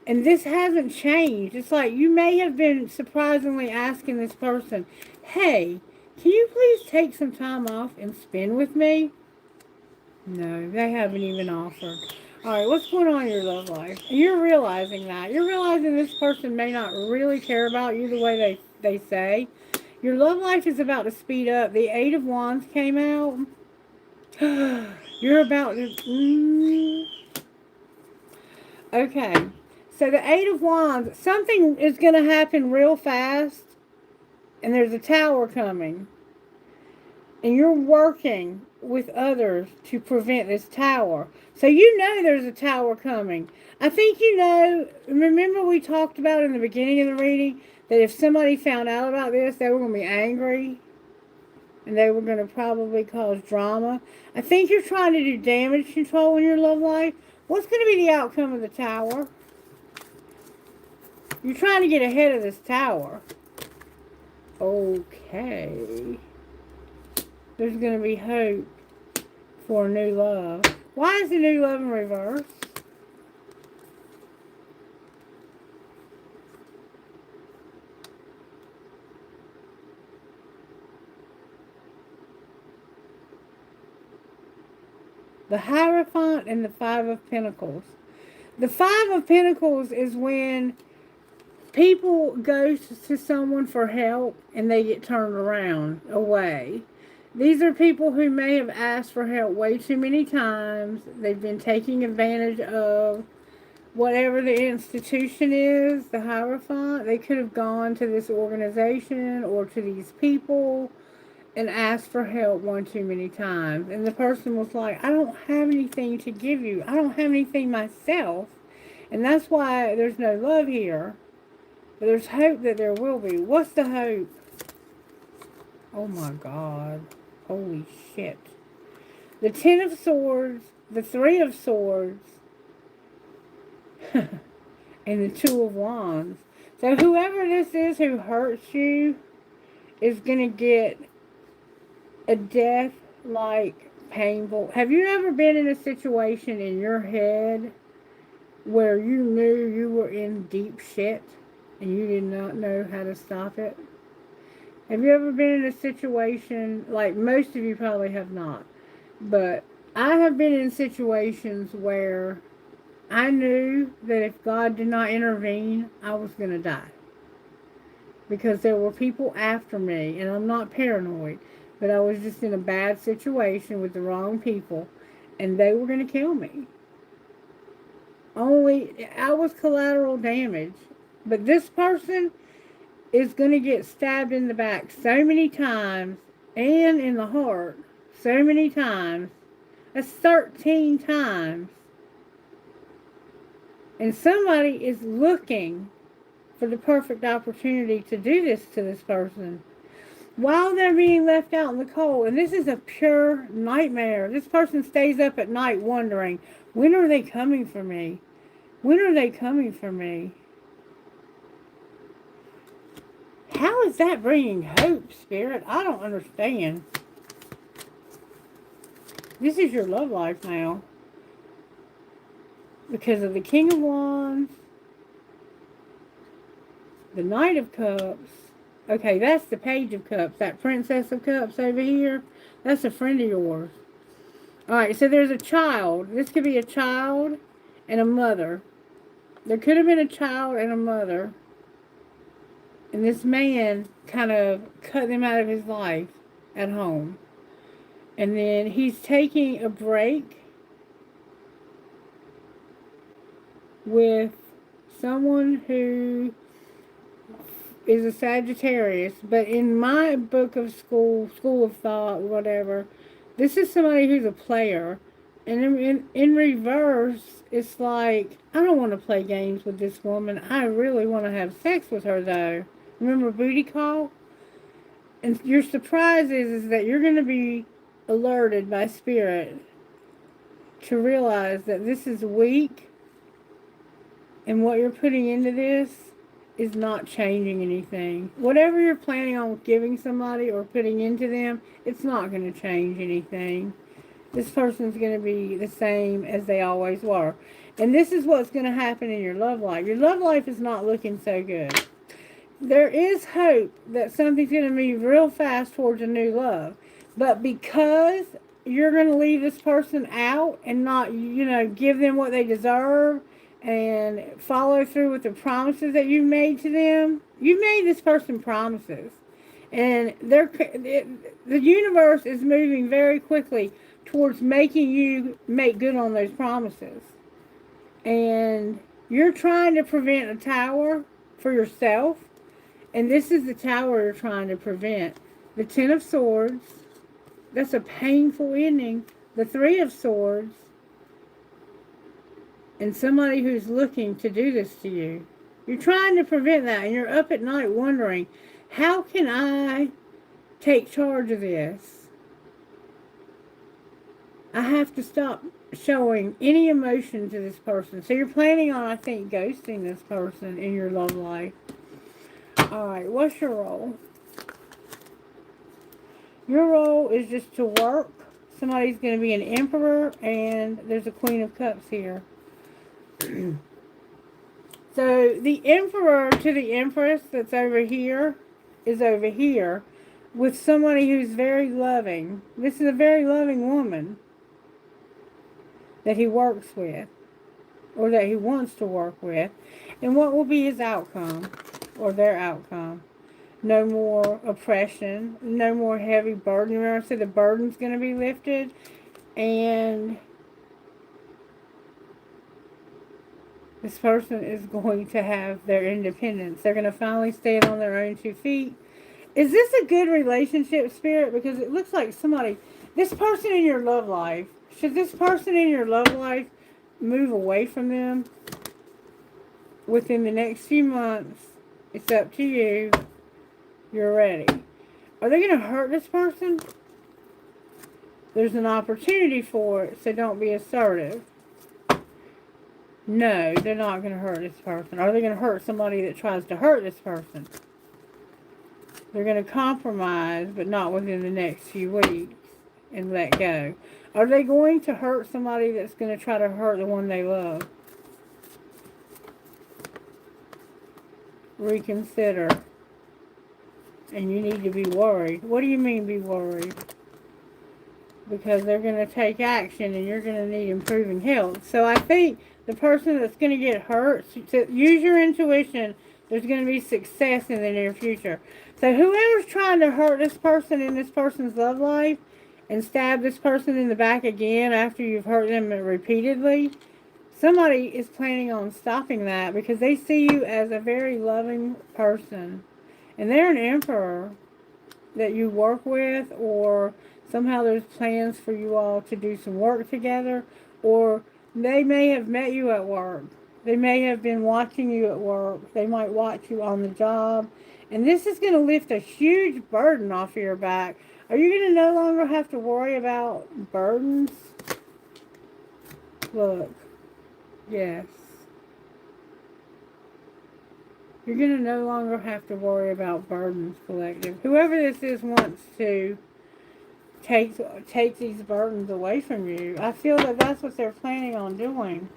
And this hasn't changed. It's like you may have been surprisingly asking this person, hey, can you please take some time off and spend with me? No, they haven't even offered. Alright, what's going on in your love life? And you're realizing that. You're realizing this person may not really care about you the way they say. Your love life is about to speed up. The Eight of Wands came out. You're about to... Okay. So the Eight of Wands, something is going to happen real fast. And there's a tower coming. And you're working with others to prevent this tower. So you know there's a tower coming. I think you know, remember we talked about in the beginning of the reading that if somebody found out about this, they were going to be angry. And they were going to probably cause drama. I think you're trying to do damage control in your love life. What's going to be the outcome of the tower? You're trying to get ahead of this tower. Okay. There's going to be hope for a new love. Why is the new love in reverse? The Hierophant and the Five of Pentacles. The Five of Pentacles is when people go to someone for help and they get turned around, away. These are people who may have asked for help way too many times. They've been taking advantage of whatever the institution is, the Hierophant. They could have gone to this organization or to these people and asked for help one too many times. And the person was like, I don't have anything to give you. I don't have anything myself. And that's why there's no love here. But there's hope that there will be. What's the hope? Oh my God. Holy shit. The Ten of Swords, the Three of Swords, and the Two of Wands. So whoever this is who hurts you is going to get a death like painful. Have you ever been in a situation in your head where you knew you were in deep shit and you did not know how to stop it? Have you ever been in a situation, like most of you probably have not, but I have been in situations where I knew that if God did not intervene, I was going to die. Because there were people after me, and I'm not paranoid, but I was just in a bad situation with the wrong people, and they were going to kill me. Only, I was collateral damage. But this person is going to get stabbed in the back so many times, and in the heart so many times. That's 13 times. And somebody is looking for the perfect opportunity to do this to this person while they're being left out in the cold. And this is a pure nightmare. This person stays up at night wondering, when are they coming for me? When are they coming for me? How is that bringing hope, Spirit? I don't understand. This is your love life now. Because of the King of Wands, the Knight of Cups. Okay, that's the Page of Cups. That Princess of Cups over here, that's a friend of yours. Alright, so there's a child. This could be a child and a mother. There could have been a child and a mother. And this man kind of cut them out of his life at home. And then he's taking a break with someone who is a Sagittarius. But in my book of school of thought, whatever, this is somebody who's a player. And in reverse, it's like, I don't want to play games with this woman. I really want to have sex with her, though. Remember booty call? And your surprise is that you're going to be alerted by Spirit to realize that this is weak, and what you're putting into this is not changing anything. Whatever you're planning on giving somebody or putting into them, it's not going to change anything. This person's going to be the same as they always were. And this is what's going to happen in your love life. Your love life is not looking so good. There is hope that something's going to move real fast towards a new love. But because you're going to leave this person out and not, give them what they deserve and follow through with the promises that you've made to them, you've made this person promises. And the universe is moving very quickly towards making you make good on those promises. And you're trying to prevent a tower for yourself. And this is the tower you're trying to prevent. The Ten of Swords. That's a painful ending. The Three of Swords. And somebody who's looking to do this to you. You're trying to prevent that. And you're up at night wondering, how can I take charge of this? I have to stop showing any emotion to this person. So you're planning on, I think, ghosting this person in your love life. Alright, what's your role? Your role is just to work. Somebody's going to be an emperor, and there's a Queen of Cups here. So the emperor to the empress that's over here is over here with somebody who's very loving. This is a very loving woman. that he works with or that he wants to work with. And what will be his outcome or their outcome? No more oppression, no more heavy burden. Remember I said the burden's going to be lifted, and this person is going to have their independence. They're going to finally stand on their own 2 feet. Is this a good relationship, Spirit? Because it looks like somebody, this person in your love life, should this person in your love life move away from them within the next few months? It's up to you. You're ready. Are they going to hurt this person? There's an opportunity for it, so don't be assertive. No, they're not going to hurt this person. Are they going to hurt somebody that tries to hurt this person? They're going to compromise, but not within the next few weeks, and let go. Are they going to hurt somebody that's going to try to hurt the one they love? Reconsider. And you need to be worried. What do you mean be worried? Because they're going to take action and you're going to need improving health. So I think the person that's going to get hurt, use your intuition, there's going to be success in the near future. So whoever's trying to hurt this person in this person's love life and stab this person in the back again after you've hurt them repeatedly, somebody is planning on stopping that because they see you as a very loving person. And they're an emperor that you work with, or somehow there's plans for you all to do some work together, or they may have met you at work. They may have been watching you at work. They might watch you on the job. And this is going to lift a huge burden off of your back. Are you going to no longer have to worry about burdens? Look. Yes. You're going to no longer have to worry about burdens, collective. Whoever this is wants to take these burdens away from you. I feel that that's what they're planning on doing.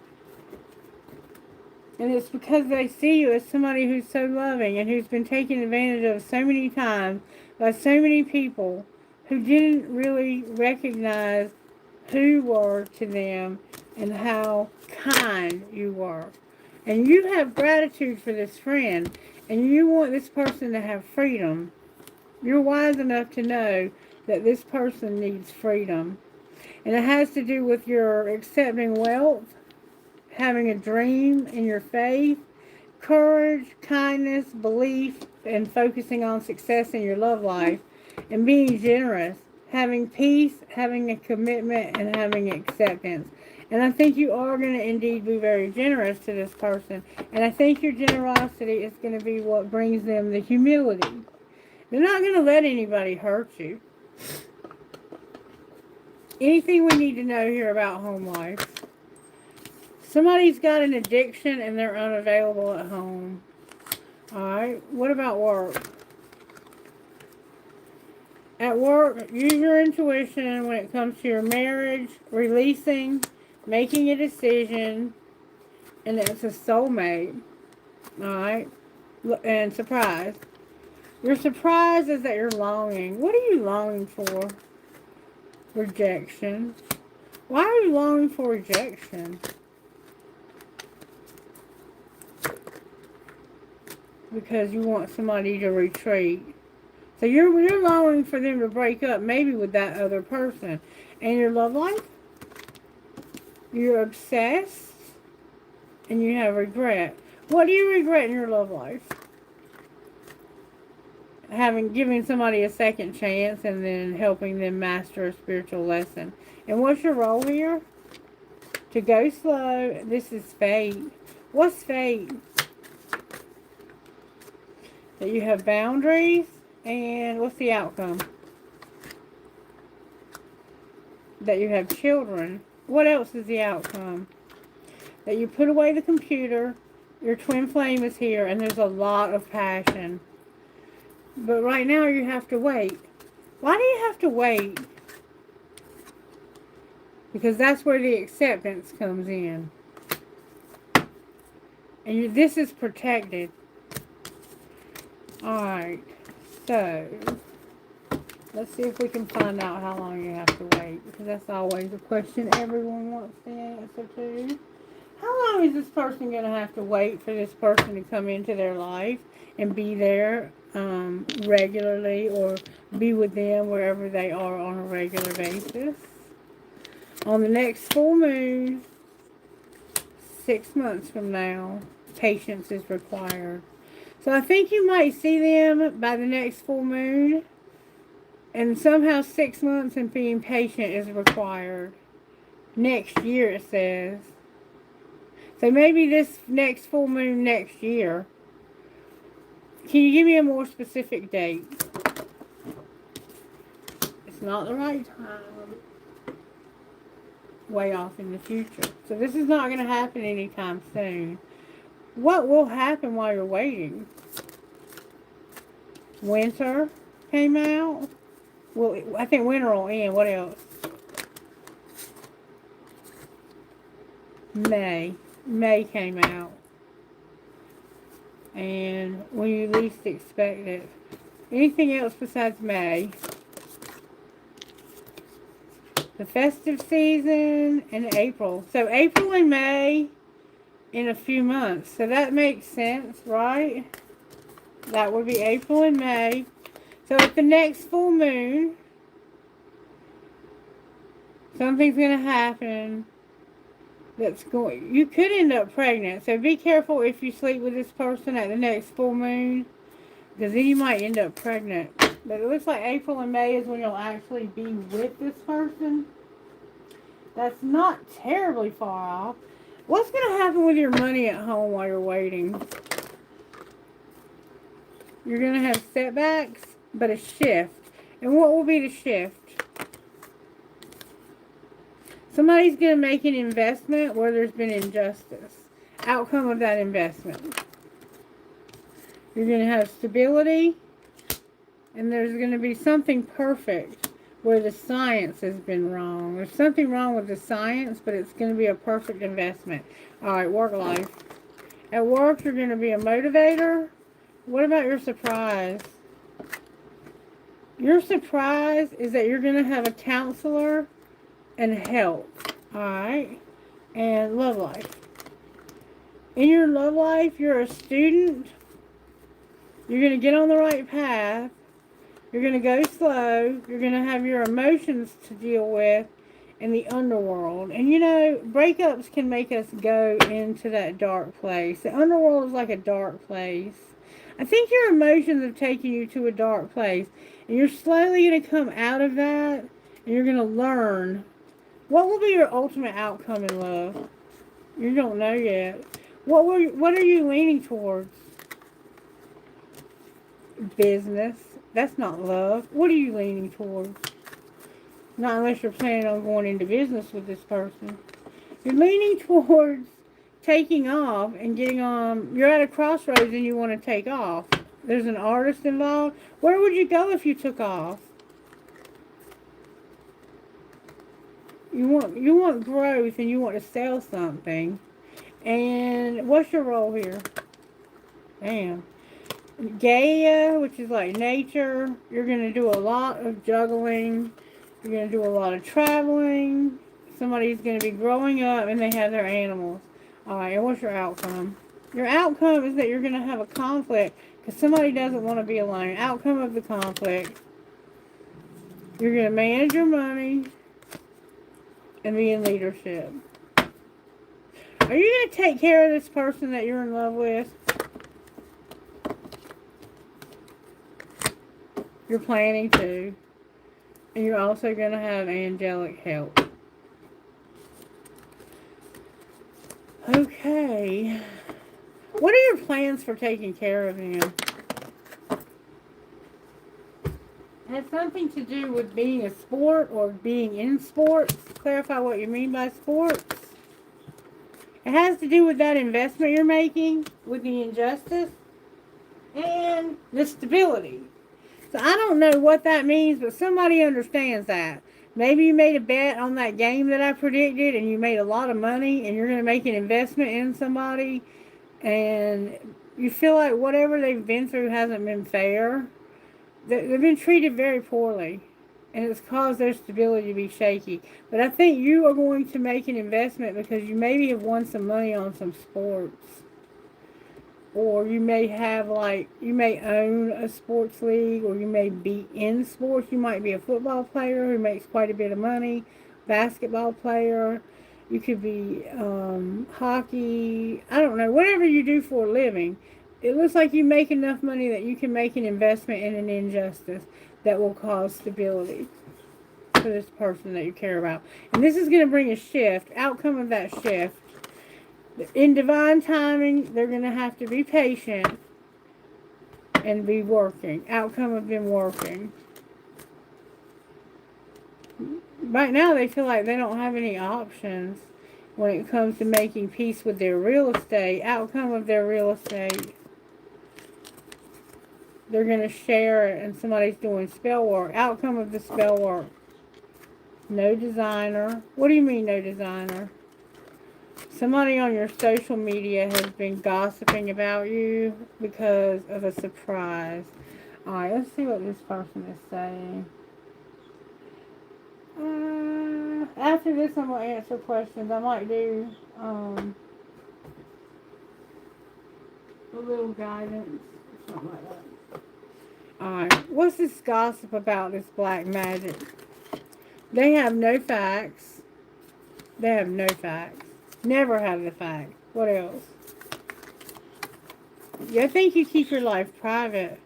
And it's because they see you as somebody who's so loving and who's been taken advantage of so many times by so many people who didn't really recognize who you were to them and how kind you were. And you have gratitude for this friend, and you want this person to have freedom. You're wise enough to know that this person needs freedom. And it has to do with your accepting wealth, having a dream in your faith, courage, kindness, belief, and focusing on success in your love life, and being generous, having peace, having a commitment, and having acceptance. And I think you are going to indeed be very generous to this person. And I think your generosity is going to be what brings them the humility. They're not going to let anybody hurt you. Anything we need to know here about home life? Somebody's got an addiction and they're unavailable at home. Alright, what about work? At work, use your intuition when it comes to your marriage, releasing, making a decision, and it's a soulmate. Alright? And surprise. Your surprise is that you're longing. What are you longing for? Rejection. Why are you longing for rejection? Because you want somebody to retreat. So you're longing for them to break up, maybe with that other person. And your love life? You're obsessed and you have regret. What do you regret in your love life? Giving somebody a second chance and then helping them master a spiritual lesson. And what's your role here? To go slow. This is fate. What's fate? That you have boundaries. And what's the outcome? That you have children. What else is the outcome? That you put away the computer, your twin flame is here, and there's a lot of passion. But right now you have to wait. Why do you have to wait? Because that's where the acceptance comes in. And this is protected. Alright, so Let's see if we can find out how long you have to wait, because that's always a question everyone wants the answer to. How long is this person going to have to wait for this person to come into their life and be there regularly, or be with them wherever they are on a regular basis? On the next full moon, 6 months from now, patience is required. So I think you might see them by the next full moon, and somehow 6 months and being patient is required. Next year, it says. So maybe this next full moon next year. Can you give me a more specific date? It's not the right time. Way off in the future. So this is not going to happen anytime soon. What will happen while you're waiting? Winter came out. Well, I think winter will end. What else? May. May came out. And when you least expect it. Anything else besides May? The festive season and April. So April and May in a few months. So that makes sense, right? That would be April and May. So at the next full moon, something's going to happen that's going... You could end up pregnant. So be careful if you sleep with this person at the next full moon, because then you might end up pregnant. But it looks like April and May is when you'll actually be with this person. That's not terribly far off. What's going to happen with your money at home while you're waiting? You're going to have setbacks, but a shift. And what will be the shift? Somebody's going to make an investment where there's been injustice. Outcome of that investment. You're going to have stability. And there's going to be something perfect where the science has been wrong. There's something wrong with the science, but it's going to be a perfect investment. Alright, work life. At work, you're going to be a motivator. What about your surprise? Your surprise is that you're going to have a counselor and help. Alright? And love life. In your love life, you're a student. You're going to get on the right path. You're going to go slow. You're going to have your emotions to deal with in the underworld. And you know, breakups can make us go into that dark place. The underworld is like a dark place. I think your emotions have taken you to a dark place. And you're slowly going to come out of that. And you're going to learn. What will be your ultimate outcome in love? You don't know yet. What are you leaning towards? Business. That's not love. What are you leaning towards? Not unless you're planning on going into business with this person. You're leaning towards taking off and getting on. You're at a crossroads and you want to take off. There's an artist involved. Where would you go if you took off? You want growth and you want to sell something. And what's your role here? Damn. Gaia, which is like nature. You're going to do a lot of juggling. You're going to do a lot of traveling. Somebody's going to be growing up and they have their animals. Alright, and what's your outcome? Your outcome is that you're going to have a conflict because somebody doesn't want to be alone. Outcome of the conflict. You're going to manage your money and be in leadership. Are you going to take care of this person that you're in love with? You're planning to. And you're also going to have angelic help. Okay. What are your plans for taking care of him? It has something to do with being a sport or being in sports. Clarify what you mean by sports. It has to do with that investment you're making, with the injustice, and the stability. So I don't know what that means, but somebody understands that. Maybe you made a bet on that game that I predicted and you made a lot of money and you're going to make an investment in somebody and you feel like whatever they've been through hasn't been fair. they've been treated very poorly, and it's caused their stability to be shaky. But I think you are going to make an investment because you maybe have won some money on some sports. Or you may have, like, you may own a sports league, or you may be in sports. You might be a football player who makes quite a bit of money, basketball player. You could be hockey. I don't know. Whatever you do for a living, it looks like you make enough money that you can make an investment in an injustice that will cause stability for this person that you care about. And this is going to bring a shift, outcome of that shift. In divine timing, they're going to have to be patient and be working. Outcome of them working. Right now, they feel like they don't have any options when it comes to making peace with their real estate. Outcome of their real estate. They're going to share it, and somebody's doing spell work. Outcome of the spell work. No designer. What do you mean, no designer? Somebody on your social media has been gossiping about you because of a surprise. Alright, let's see what this person is saying. After this, I'm going to answer questions. I might do a little guidance. Something like that. Alright, what's this gossip about, this black magic? They have no facts. They have no facts. Never have the facts. What else? I think you keep your life private.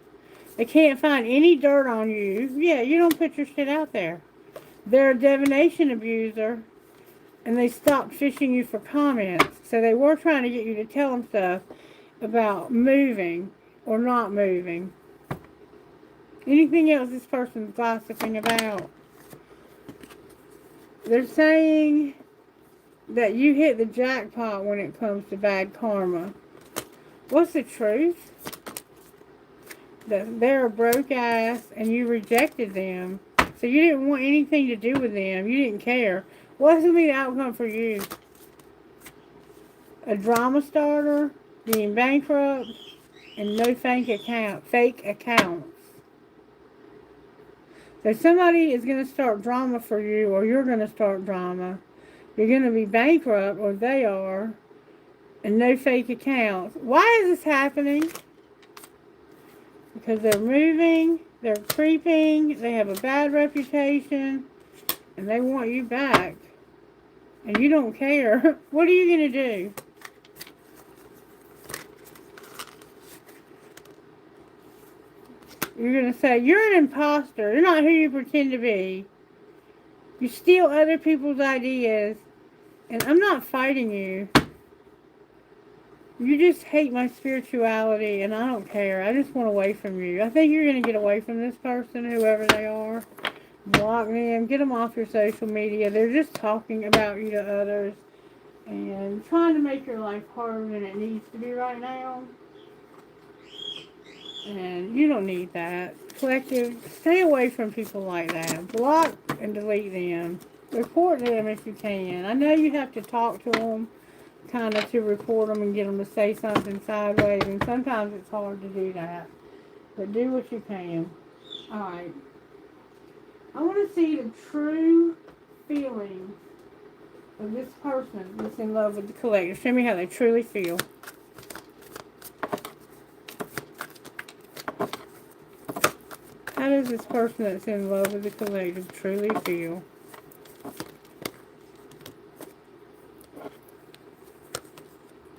They can't find any dirt on you. Yeah, you don't put your shit out there. They're a divination abuser, and they stopped fishing you for comments. So they were trying to get you to tell them stuff about moving or not moving. Anything else this person's gossiping about? They're saying that you hit the jackpot when it comes to bad karma. What's the truth? That they're a broke ass and you rejected them. So you didn't want anything to do with them. You didn't care. What's going to be the outcome for you? A drama starter, being bankrupt, and no fake accounts. So somebody is going to start drama for you, or you're going to start drama. You're going to be bankrupt, or they are, and no fake accounts. Why is this happening? Because they're moving, they're creeping, they have a bad reputation, and they want you back. And you don't care. What are you going to do? You're going to say, you're an imposter. You're not who you pretend to be. You steal other people's ideas. And I'm not fighting you. You just hate my spirituality, and I don't care. I just want away from you. I think you're going to get away from this person, whoever they are. Block them. Get them off your social media. They're just talking about you to others and trying to make your life harder than it needs to be right now. And you don't need that. Collective, stay away from people like that. Block and delete them. Report them if you can. I know you have to talk to them, kind of, to report them and get them to say something sideways, and sometimes it's hard to do that. But do what you can. Alright. I want to see the true feelings of this person that's in love with the collective. Show me how they truly feel. How does this person that's in love with the collective truly feel?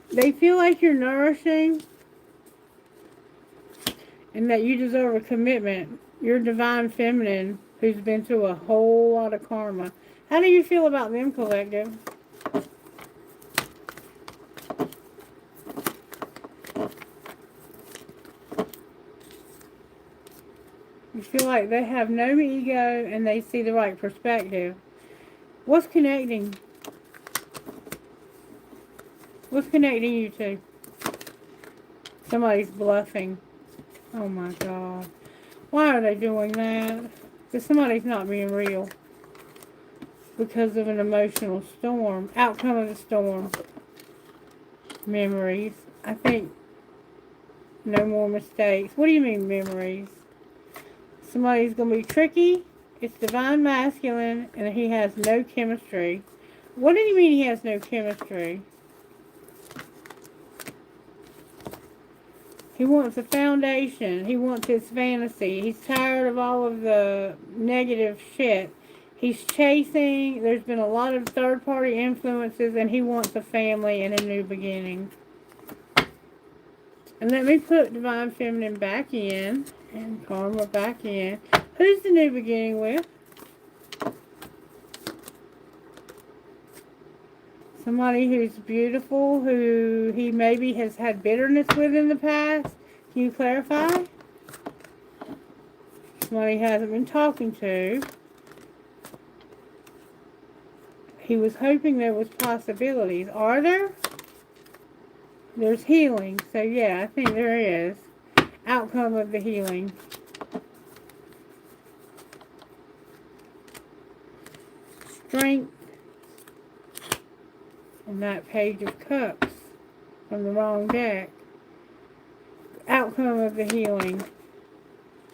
They feel like you're nourishing and that you deserve a commitment. You're divine feminine who's been through a whole lot of karma. How do you feel about them, collective? You feel like they have no ego and they see the right perspective. What's connecting? What's connecting you two? Somebody's bluffing. Oh my God. Why are they doing that? Because somebody's not being real. Because of an emotional storm. Outcome of the storm. Memories. I think no more mistakes. What do you mean memories? Somebody's going to be tricky. It's divine masculine, and he has no chemistry. What do you mean he has no chemistry? He wants a foundation. He wants his fantasy. He's tired of all of the negative shit. He's chasing. There's been a lot of third-party influences, and he wants a family and a new beginning. And let me put Divine Feminine back in, and Karma back in. Who's the new beginning with? Somebody who's beautiful, who he maybe has had bitterness with in the past. Can you clarify? Somebody he hasn't been talking to. He was hoping there was possibilities. Are there? There's healing. So yeah, I think there is. Outcome of the healing. Strength. And that Page of Cups from the wrong deck. Outcome of the healing.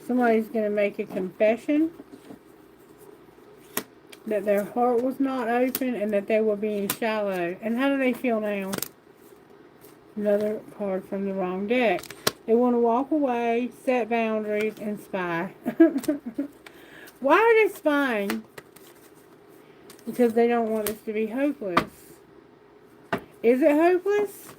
Somebody's going to make a confession that their heart was not open and that they were being shallow. And how do they feel now? Another card from the wrong deck. They want to walk away, set boundaries, and spy. Why are they spying? Because they don't want this to be hopeless. Is it hopeless?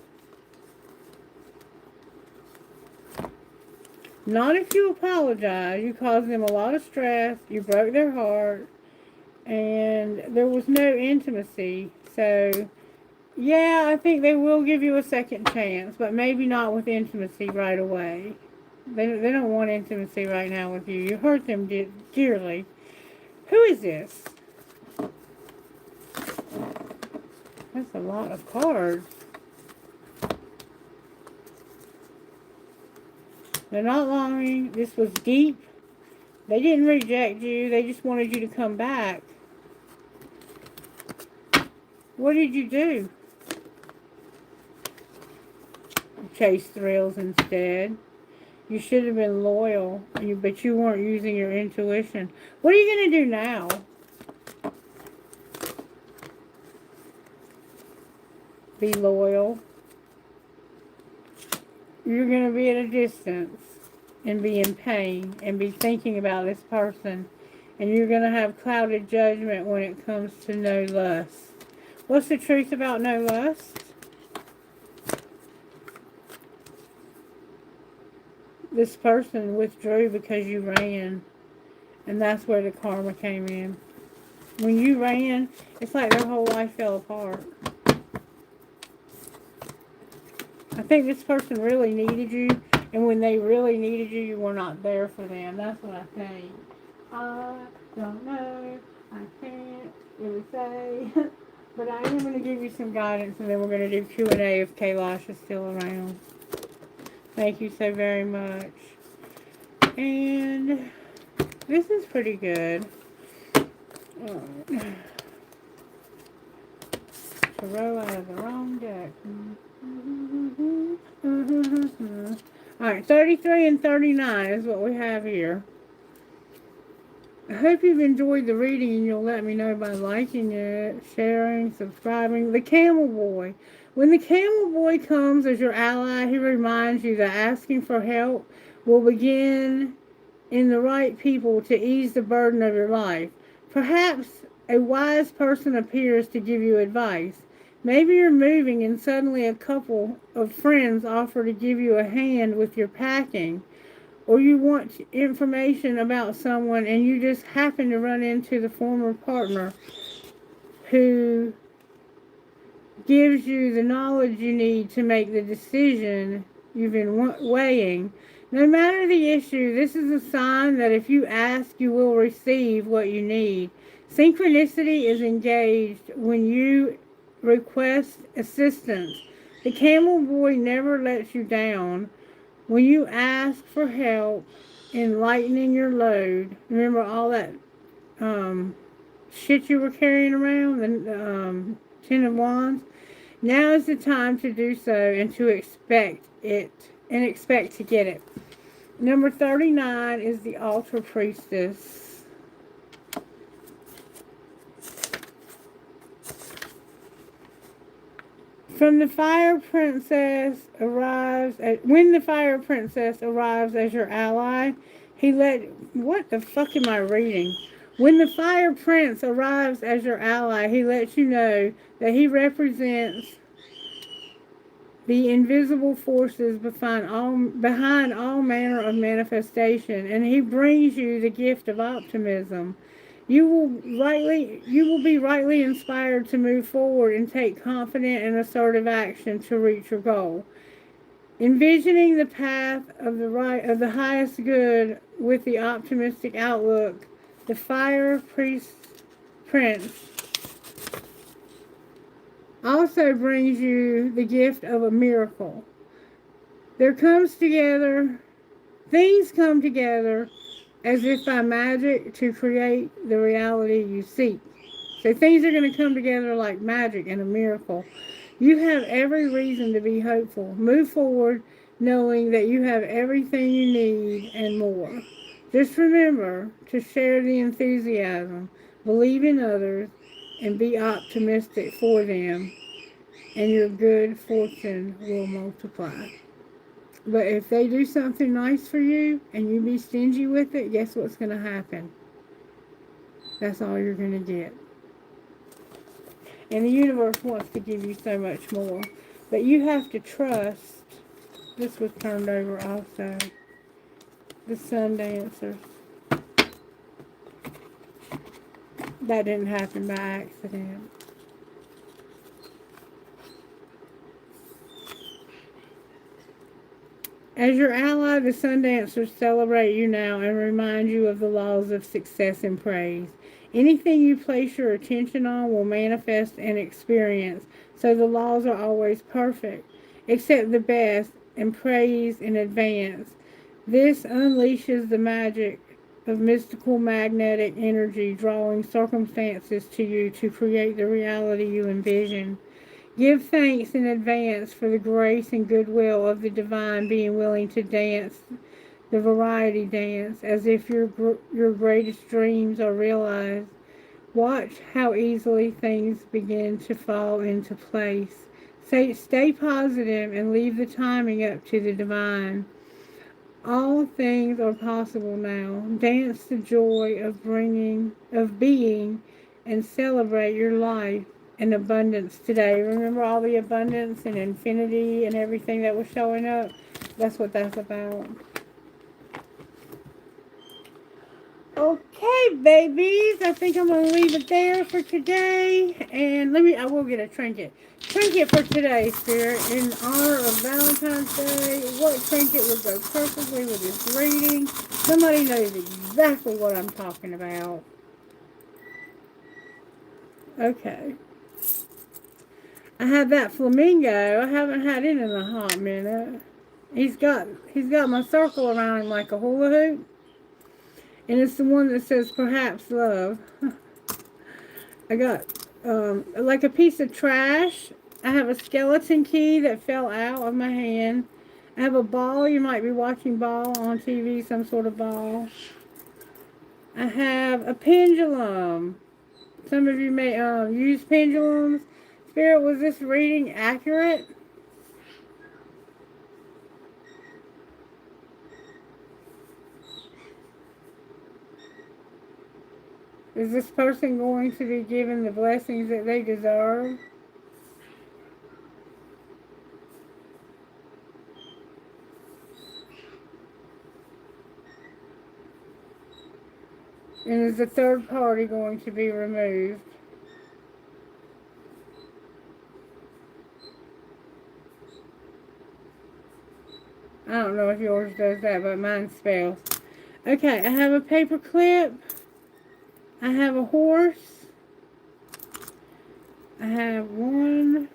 Not if you apologize. You caused them a lot of stress. You broke their heart. And there was no intimacy. So, yeah, I think they will give you a second chance. But maybe not with intimacy right away. They don't want intimacy right now with you. You hurt them dearly. Who is this? That's a lot of cards. They're not longing. This was deep. They didn't reject you. They just wanted you to come back. What did you do? Chase thrills instead. You should have been loyal, but you weren't using your intuition. What are you going to do now? Be loyal. You're going to be at a distance and be in pain and be thinking about this person. And you're going to have clouded judgment when it comes to no lust. What's the truth about no lust? This person withdrew because you ran. And that's where the karma came in. When you ran, it's like their whole life fell apart. I think this person really needed you, and when they really needed you, you were not there for them. That's what I think. I don't know. I can't really say. But I am going to give you some guidance, and then we're going to do Q&A if Kailash is still around. Thank you so very much. And this is pretty good. Tarot out of the wrong deck. Alright, 33 and 39 is what we have here. I hope you've enjoyed the reading, and you'll let me know by liking it, sharing, subscribing. The Camel Boy. When the Camel Boy comes as your ally, he reminds you that asking for help will begin in the right people to ease the burden of your life. Perhaps a wise person appears to give you advice. Maybe you're moving and suddenly a couple of friends offer to give you a hand with your packing. Or you want information about someone and you just happen to run into the former partner who gives you the knowledge you need to make the decision you've been weighing. No matter the issue, this is a sign that if you ask, you will receive what you need. Synchronicity is engaged when you request assistance. The Camel Boy never lets you down. When you ask for help in lightening your load, remember all that shit you were carrying around, the Ten of Wands? Now is the time to do so and to expect it, and expect to get it. Number 39 is the Altar Priestess. From the Fire Princess arrives at, when the Fire Princess arrives as your ally, what the fuck am I reading? When the Fire Prince arrives as your ally, he lets you know that he represents the invisible forces behind all manner of manifestation, and he brings you the gift of optimism. You will be rightly inspired to move forward and take confident and assertive action to reach your goal. Envisioning the path of the highest good with the optimistic outlook, the Fire Priest Prince also brings you the gift of a miracle. There comes together, things come together as if by magic to create the reality you seek. So things are going to come together like magic and a miracle. You have every reason to be hopeful. Move forward knowing that you have everything you need and more. Just remember to share the enthusiasm, believe in others, and be optimistic for them, and your good fortune will multiply. But if they do something nice for you and you be stingy with it, guess what's going to happen? That's all you're going to get. And the universe wants to give you so much more. But you have to trust. This was turned over also. The Sun Dancers. That didn't happen by accident. As your ally, the Sun Dancers celebrate you now and remind you of the laws of success and praise. Anything you place your attention on will manifest and experience, so the laws are always perfect. Accept the best and praise in advance. This unleashes the magic of mystical magnetic energy, drawing circumstances to you to create the reality you envision. Give thanks in advance for the grace and goodwill of the divine being willing to dance the variety dance as if your greatest dreams are realized. Watch how easily things begin to fall into place. Stay positive and leave the timing up to the divine. All things are possible now. Dance the joy of being, and celebrate your life in abundance today. Remember all the abundance and infinity and everything that was showing up? That's what that's about. Okay, babies. I think I'm going to leave it there for today. And I will get a trinket. Trinket for today, Spirit. In honor of Valentine's Day, what trinket would go perfectly with this reading? Somebody knows exactly what I'm talking about. Okay. I have that flamingo. I haven't had it in a hot minute. He's got my circle around him like a hula hoop. And it's the one that says perhaps love. I got like a piece of trash. I have a skeleton key that fell out of my hand. I have a ball. You might be watching ball on TV, some sort of ball. I have a pendulum. Some of you may use pendulums. Spirit, was this reading accurate? Is this person going to be given the blessings that they deserve? And is the third party going to be removed? I don't know if yours does that, but mine spells. Okay, I have a paper clip. I have a horse. I have two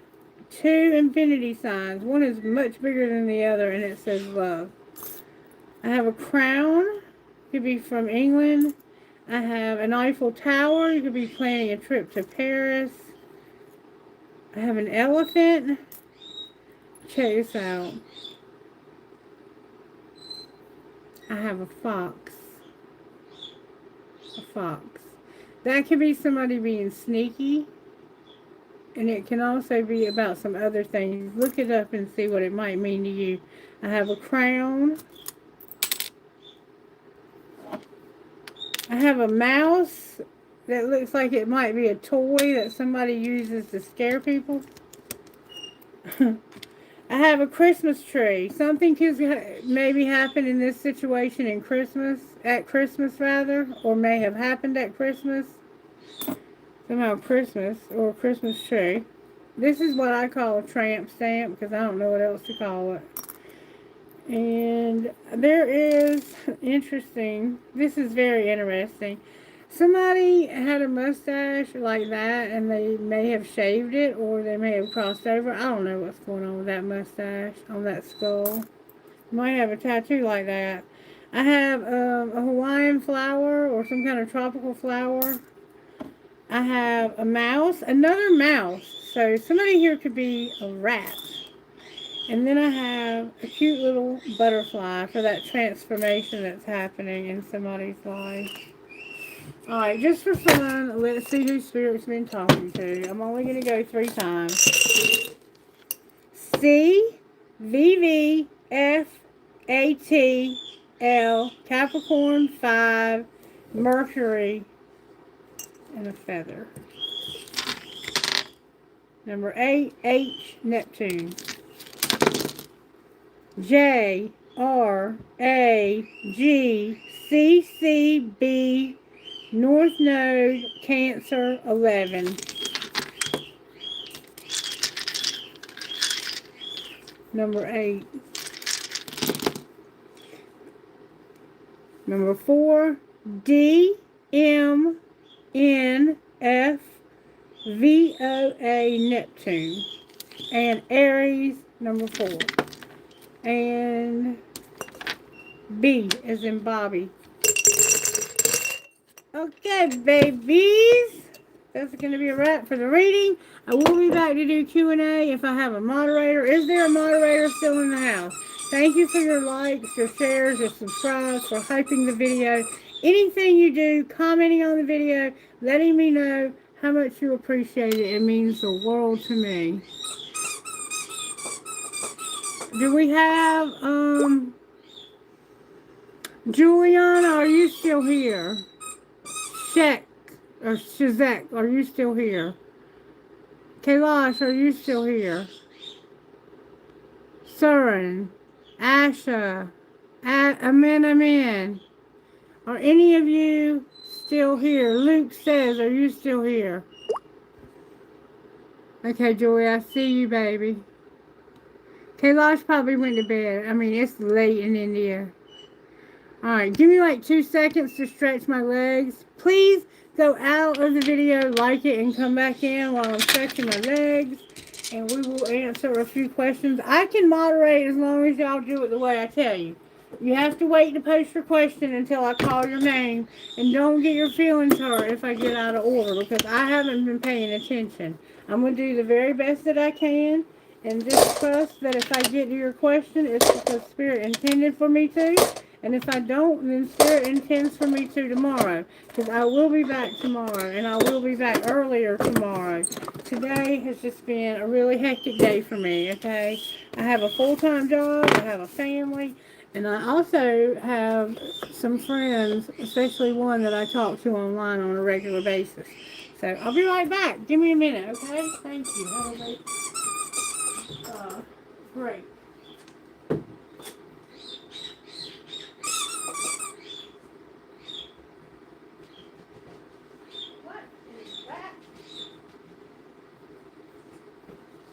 infinity signs. One is much bigger than the other, and it says love. I have a crown. Could be from England. I have an Eiffel Tower. You could be planning a trip to Paris. I have an elephant. Check this out. I have a fox. A fox. That could be somebody being sneaky. And it can also be about some other things. Look it up and see what it might mean to you. I have a crown. I have a mouse that looks like it might be a toy that somebody uses to scare people. I have a Christmas tree. Something could maybe happen in this situation in Christmas, at Christmas rather, or may have happened at Christmas. Somehow Christmas, or a Christmas tree. This is what I call a tramp stamp because I don't know what else to call it. And there is, interesting, this is very interesting. Somebody had a mustache like that and they may have shaved it or they may have crossed over. I don't know what's going on with that mustache on that skull. Might have a tattoo like that. I have a Hawaiian flower or some kind of tropical flower. I have a mouse, another mouse. So somebody here could be a rat. And then I have a cute little butterfly for that transformation that's happening in somebody's life. Alright, just for fun, let's see who Spirit's been talking to. I'm only going to go 3 times. C, V, V, F, A, T, L, Capricorn, 5, Mercury, and a feather. Number 8, H, Neptune. J, R, A, G, C, C, B, North Node, Cancer, 11. Number 8. Number 4, D, M, N, F, V, O, A, Neptune. And Aries, number 4. And B as in Bobby. Okay, babies. That's going to be a wrap for the reading. I will be back to do Q&A if I have a moderator. Is there a moderator still in the house? Thank you for your likes, your shares, your subscribes, for hyping the video. Anything you do, commenting on the video, letting me know how much you appreciate it. It means the world to me. Do we have, Juliana, are you still here? Shek, or Shazek, are you still here? Kailash, are you still here? Surin, Asha, Amen. Are any of you still here? Luke says, are you still here? Okay, Joy, I see you, baby. Kailash probably went to bed. I mean, it's late in India. Alright, give me like 2 seconds to stretch my legs. Please go out of the video, like it, and come back in while I'm stretching my legs. And we will answer a few questions. I can moderate as long as y'all do it the way I tell you. You have to wait to post your question until I call your name. And don't get your feelings hurt if I get out of order, because I haven't been paying attention. I'm going to do the very best that I can. And just trust that if I get to your question, it's because Spirit intended for me to. And if I don't, then Spirit intends for me to tomorrow. Because I will be back tomorrow. And I will be back earlier tomorrow. Today has just been a really hectic day for me, okay? I have a full-time job. I have a family. And I also have some friends, especially one that I talk to online on a regular basis. So I'll be right back. Give me a minute, okay? Thank you. Have a great break.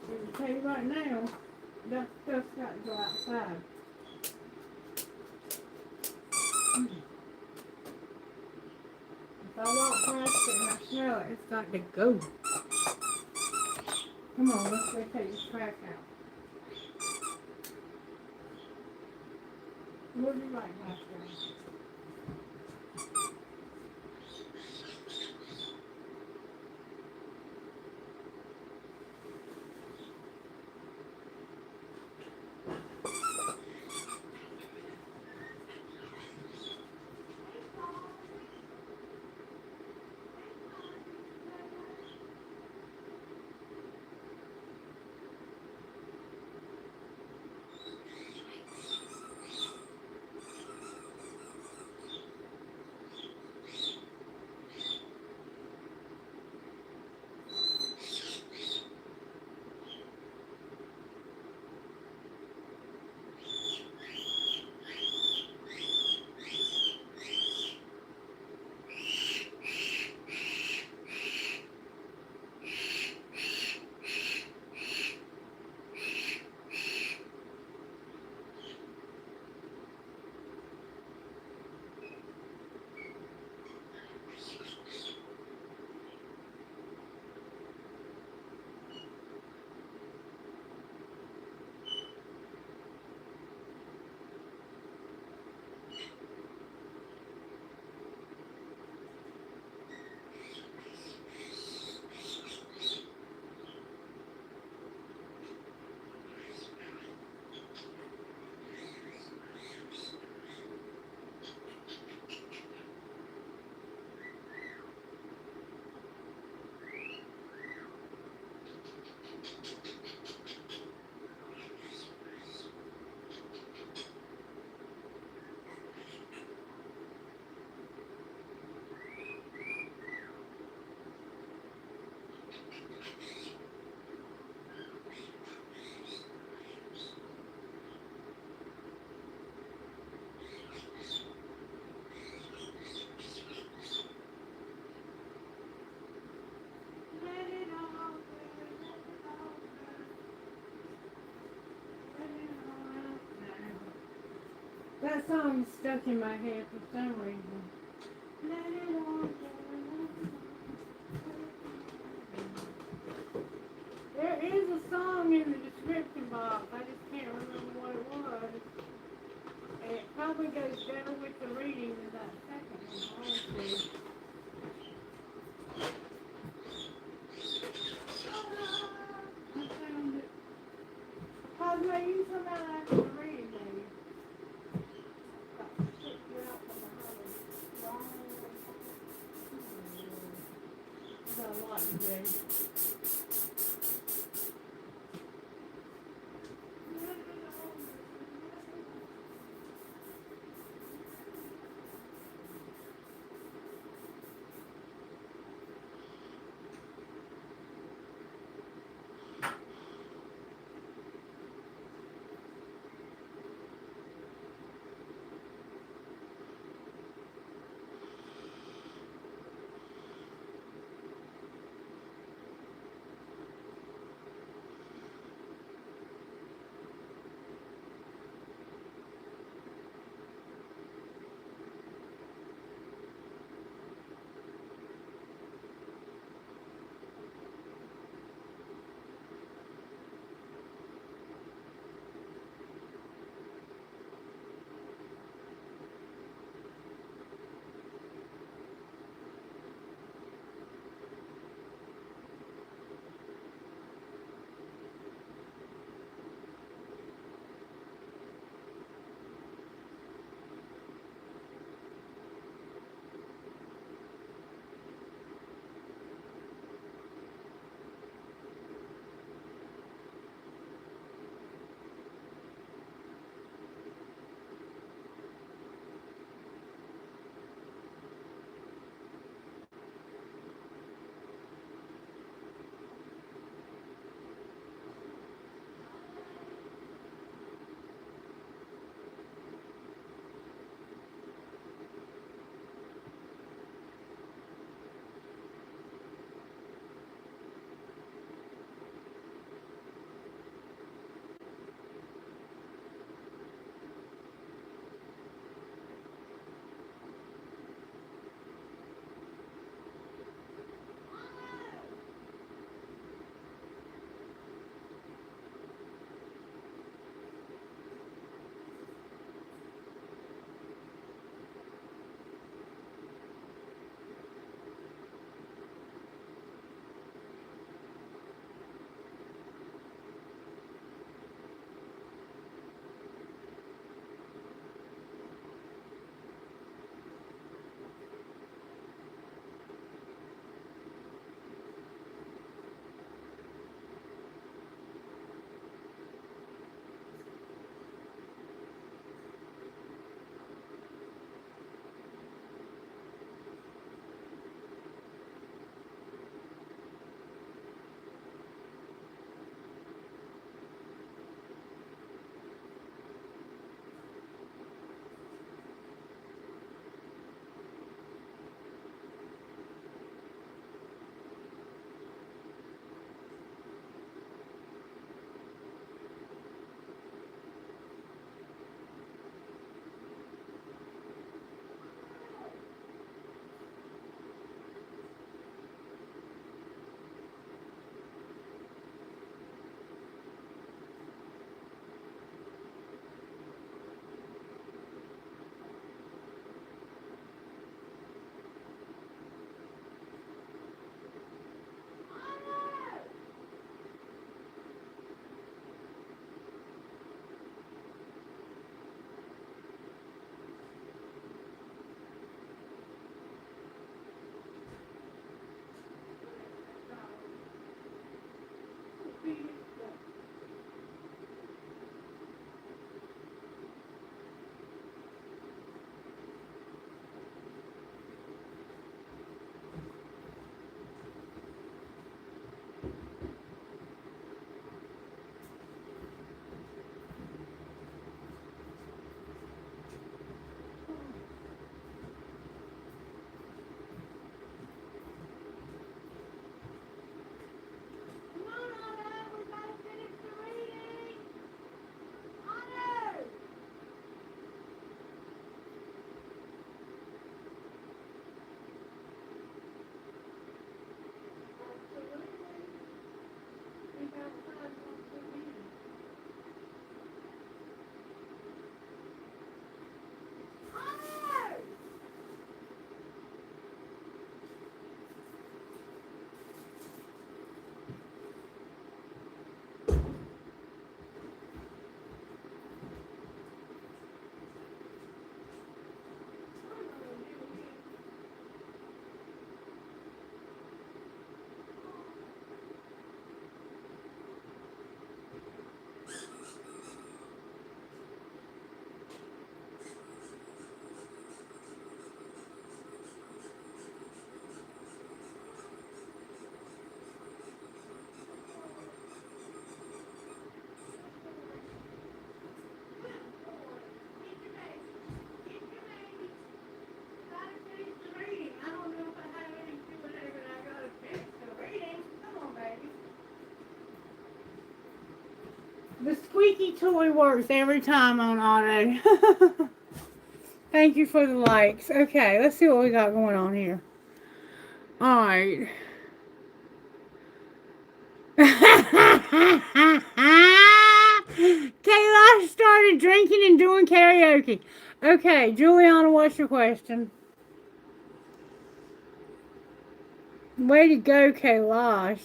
I'll tell you right now, that stuff's got to go outside. If I walk past it and I smell it, it's got to go. Come on, let's go take this trash out. We'll be right back, guys. That song is stuck in my head for some reason. Let it all go. There is a song in the description box. I just can't remember what it was. And it probably goes better with the reading than that second one, honestly. I found it. Cosmo, you come out after the reading, baby. Got to stick you out from behind. Got a lot to do. The squeaky toy works every time on auto. Thank you for the likes. Okay, let's see what we got going on here. Alright. Kayla started drinking and doing karaoke. Okay, Juliana, what's your question? Way to go, Kailash.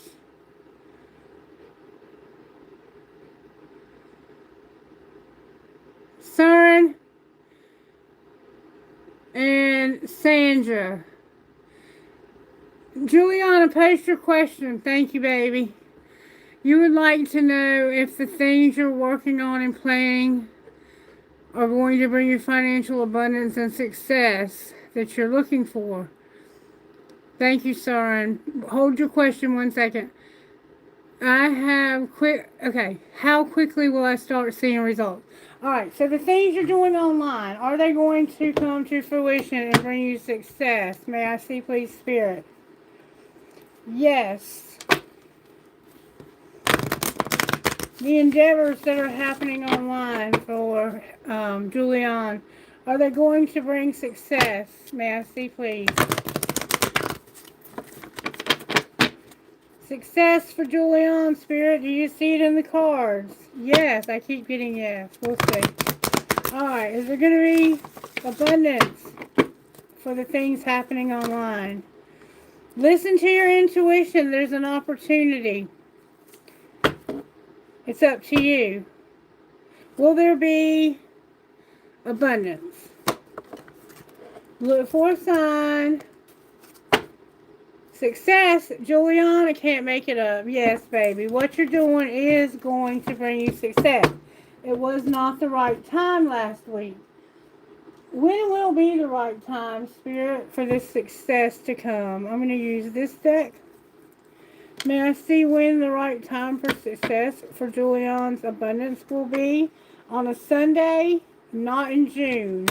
Søren and Sandra. Juliana, post your question. Thank you, baby. You would like to know if the things you're working on and planning are going to bring you financial abundance and success that you're looking for. Thank you, Søren. Hold your question 1 second. Okay, how quickly will I start seeing results? Alright, so the things you're doing online, are they going to come to fruition and bring you success? May I see, please, Spirit? Yes. The endeavors that are happening online for Julian, are they going to bring success? May I see, please? Success for Julian, Spirit. Do you see it in the cards? Yes, I keep getting yes. We'll see. Alright, is there going to be abundance for the things happening online? Listen to your intuition. There's an opportunity. It's up to you. Will there be abundance? Look for a sign. Success, Juliana, can't make it up. Yes, baby. What you're doing is going to bring you success. It was not the right time last week. When will be the right time, Spirit, for this success to come? I'm going to use this deck. May I see when the right time for success for Julian's abundance will be? On a Sunday, not in June.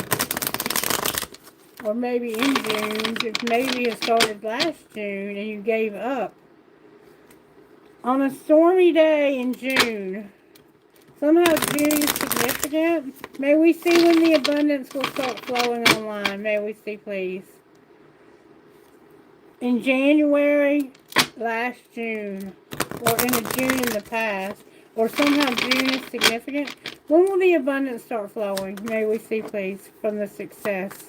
Or maybe in June. Maybe it started last June and you gave up. On a stormy day in June. Somehow June is significant. May we see when the abundance will start flowing online. May we see, please. In January, last June, or in a June in the past, or somehow June is significant. When will the abundance start flowing? May we see, please, from the success.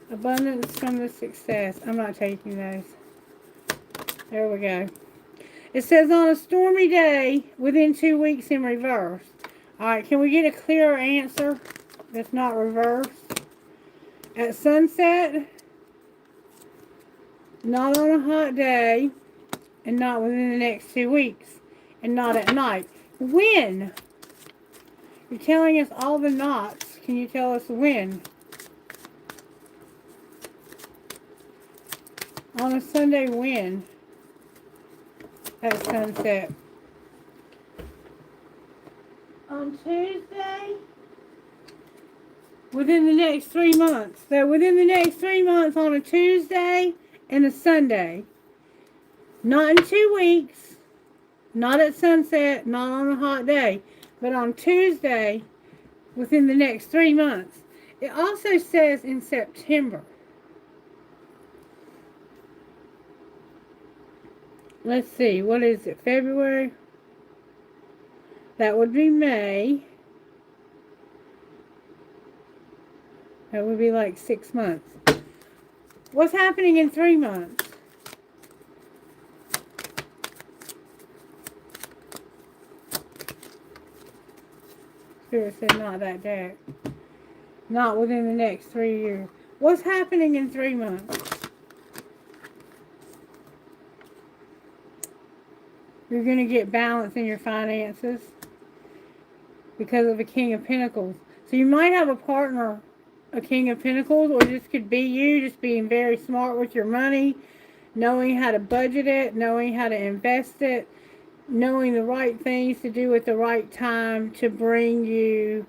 Abundance from the success. I'm not taking those. There we go. It says on a stormy day, within 2 weeks in reverse. Alright, can we get a clearer answer that's not reversed? At sunset, not on a hot day, and not within the next 2 weeks, and not at night. When? You're telling us all the knots. Can you tell us when? On a Sunday, when? At sunset. On Tuesday? Within the next 3 months. So within the next 3 months on a Tuesday and a Sunday. Not in 2 weeks. Not at sunset. Not on a hot day. But on Tuesday within the next 3 months. It also says in September. Let's see, what is it? February? That would be May. That would be like 6 months. What's happening in 3 months? Spirit said not that deck. Not within the next 3 years. What's happening in 3 months? You're going to get balance in your finances because of a King of Pentacles. So you might have a partner, a King of Pentacles, or this could be you just being very smart with your money, knowing how to budget it, knowing how to invest it, knowing the right things to do at the right time to bring you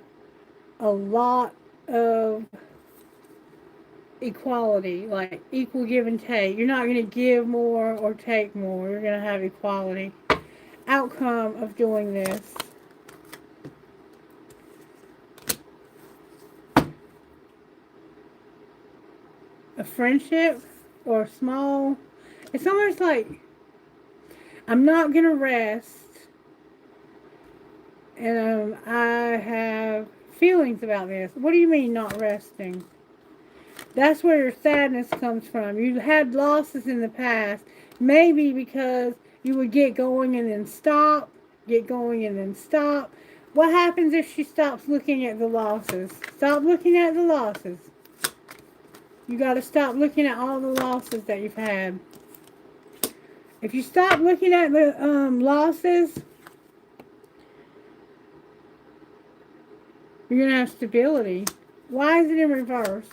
a lot of equality, like equal give and take. You're not going to give more or take more. You're going to have equality. outcome of doing this. A friendship or small. It's almost like I'm not going to rest. And I have feelings about this. What do you mean not resting? That's where your sadness comes from. You had losses in the past. Maybe because you would get going and then stop. Get going and then stop. What happens if she stops looking at the losses? Stop looking at the losses. You got to stop looking at all the losses that you've had. If you stop looking at the losses, you're going to have stability. Why is it in reverse?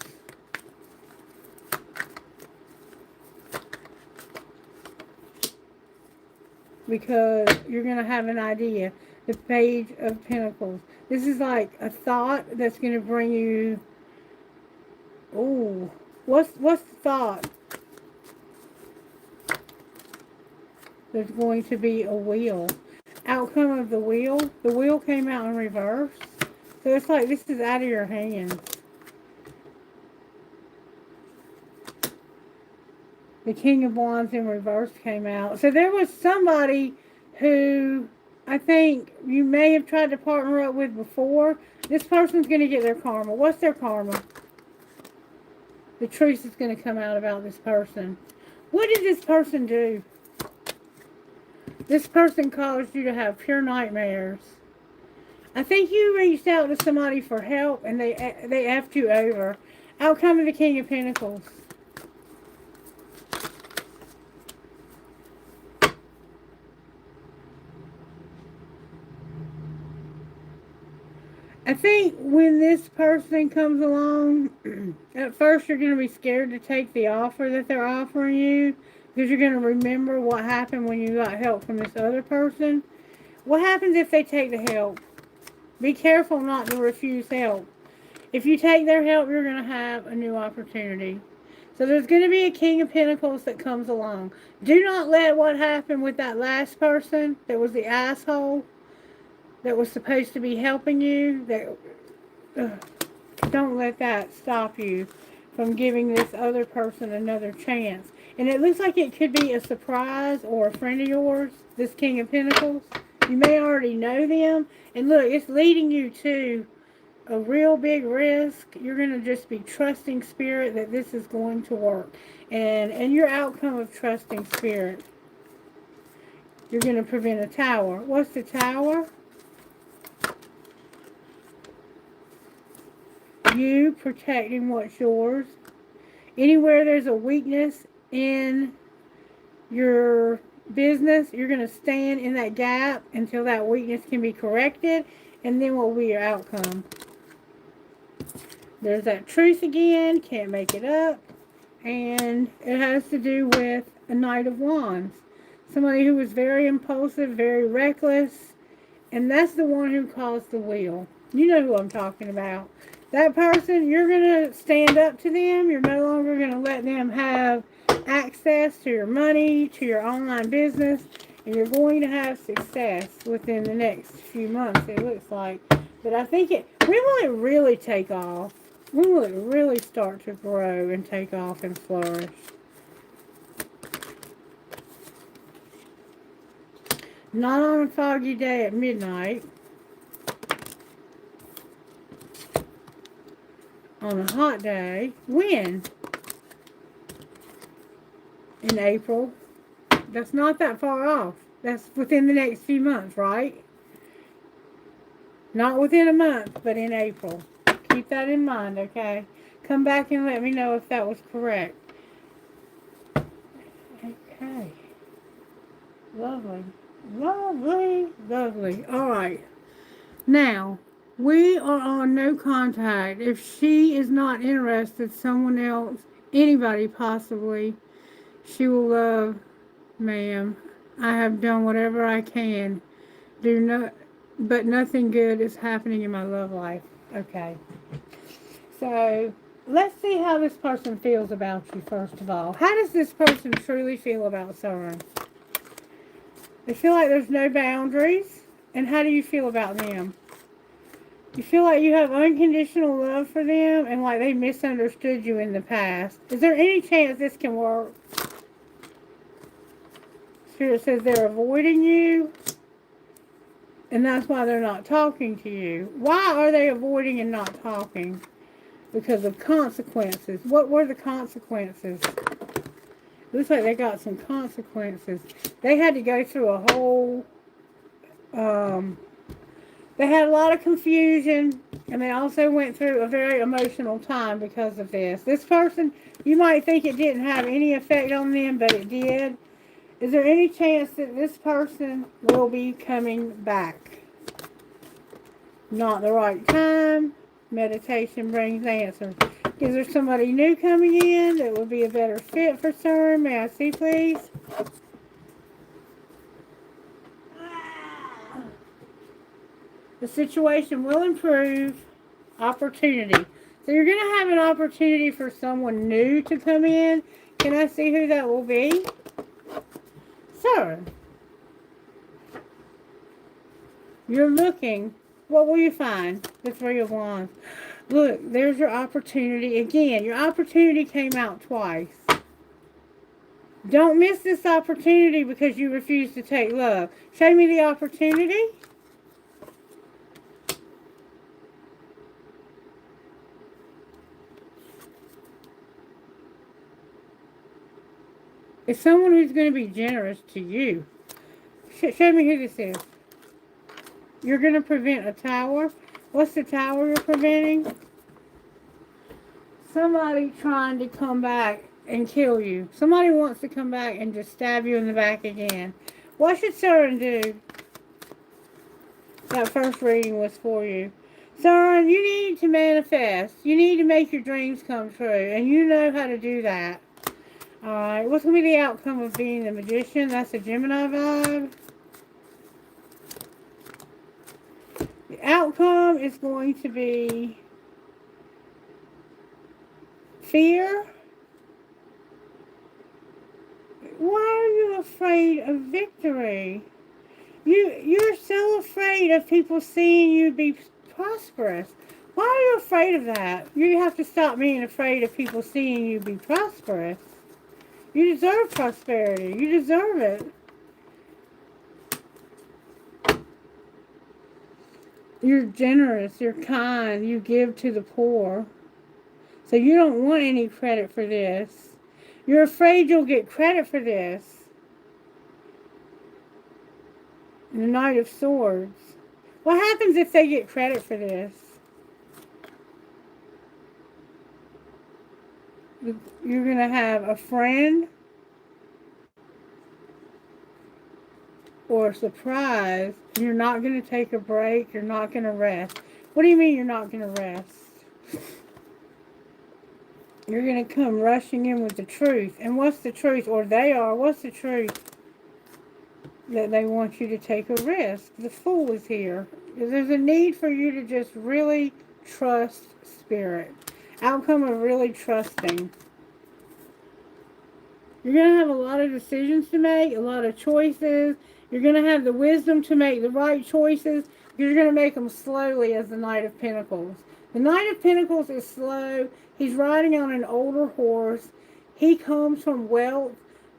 Because you're going to have an idea. The Page of Pentacles. This is like a thought that's going to bring you... Ooh. What's the thought? There's going to be a wheel. Outcome of the wheel. The wheel came out in reverse. So it's like this is out of your hands. The King of Wands in reverse came out. So there was somebody who I think you may have tried to partner up with before. This person's going to get their karma. What's their karma? The truth is going to come out about this person. What did this person do? This person caused you to have pure nightmares. I think you reached out to somebody for help and they effed you over. Outcome of the King of Pentacles. I think when this person comes along, at first you're going to be scared to take the offer that they're offering you because you're going to remember what happened when you got help from this other person. What happens if they take the help? Be careful not to refuse help. If you take their help, you're going to have a new opportunity. So there's going to be a King of Pentacles that comes along. Do not let what happened with that last person that was the asshole that was supposed to be helping you, don't let that stop you from giving this other person another chance. And it looks like it could be a surprise or a friend of yours, this King of Pentacles. You may already know them. And look, it's leading you to a real big risk. You're going to just be trusting spirit that this is going to work. And your outcome of trusting spirit, you're going to prevent a tower. What's the tower? You protecting what's yours. Anywhere there's a weakness in your business, you're going to stand in that gap until that weakness can be corrected, and then what will be your outcome? There's that truth again, can't make it up, and it has to do with a Knight of Wands. Somebody who was very impulsive, very reckless, and that's the one who caused the wheel. You know who I'm talking about. That person, you're going to stand up to them. You're no longer going to let them have access to your money, to your online business, and you're going to have success within the next few months, it looks like. But I think when will it really take off? When will it really start to grow and take off and flourish? Not on a foggy day at midnight. On a hot day. When? In April. That's not that far off. That's within the next few months, right? Not within a month, but in April. Keep that in mind, okay? Come back and let me know if that was correct. Okay. Lovely. Lovely. Lovely. All right. Now, we are on no contact. If she is not interested, someone else, anybody possibly, she will love, ma'am. I have done whatever I can. But nothing good is happening in my love life. Okay. So, let's see how this person feels about you, first of all. How does this person truly feel about someone? They feel like there's no boundaries. And how do you feel about them? You feel like you have unconditional love for them and like they misunderstood you in the past. Is there any chance this can work? Spirit says they're avoiding you, and that's why they're not talking to you. Why are they avoiding and not talking? Because of consequences. What were the consequences? Looks like they got some consequences. They had to go through a whole... they had a lot of confusion, and they also went through a very emotional time because of this. This person, you might think it didn't have any effect on them, but it did. Is there any chance that this person will be coming back? Not the right time. Meditation brings answers. Is there somebody new coming in that would be a better fit for CERN? May I see, please? The situation will improve. Opportunity. So you're going to have an opportunity for someone new to come in. Can I see who that will be? Sir. You're looking. What will you find? The Three of Wands. Look, there's your opportunity. Again, your opportunity came out twice. Don't miss this opportunity because you refuse to take love. Show me the opportunity. It's someone who's going to be generous to you. Show me who this is. You're going to prevent a tower. What's the tower you're preventing? Somebody trying to come back and kill you. Somebody wants to come back and just stab you in the back again. What should CERN do? That first reading was for you. CERN, you need to manifest. You need to make your dreams come true. And you know how to do that. Alright, what's going to be the outcome of being the Magician? That's a Gemini vibe. The outcome is going to be fear. Why are you afraid of victory? You're so afraid of people seeing you be prosperous. Why are you afraid of that? You have to stop being afraid of people seeing you be prosperous. You deserve prosperity. You deserve it. You're generous. You're kind. You give to the poor. So you don't want any credit for this. You're afraid you'll get credit for this. The Knight of Swords. What happens if they get credit for this? You're going to have a friend or a surprise. You're not going to take a break. You're not going to rest. What do you mean you're not going to rest? You're going to come rushing in with the truth. And what's the truth? Or they are. What's the truth? That they want you to take a risk. The Fool is here. There's a need for you to just really trust Spirit. Outcome of really trusting. You're going to have a lot of decisions to make, a lot of choices. You're going to have the wisdom to make the right choices. You're going to make them slowly as the Knight of Pentacles. The Knight of Pentacles is slow. He's riding on an older horse. He comes from wealth,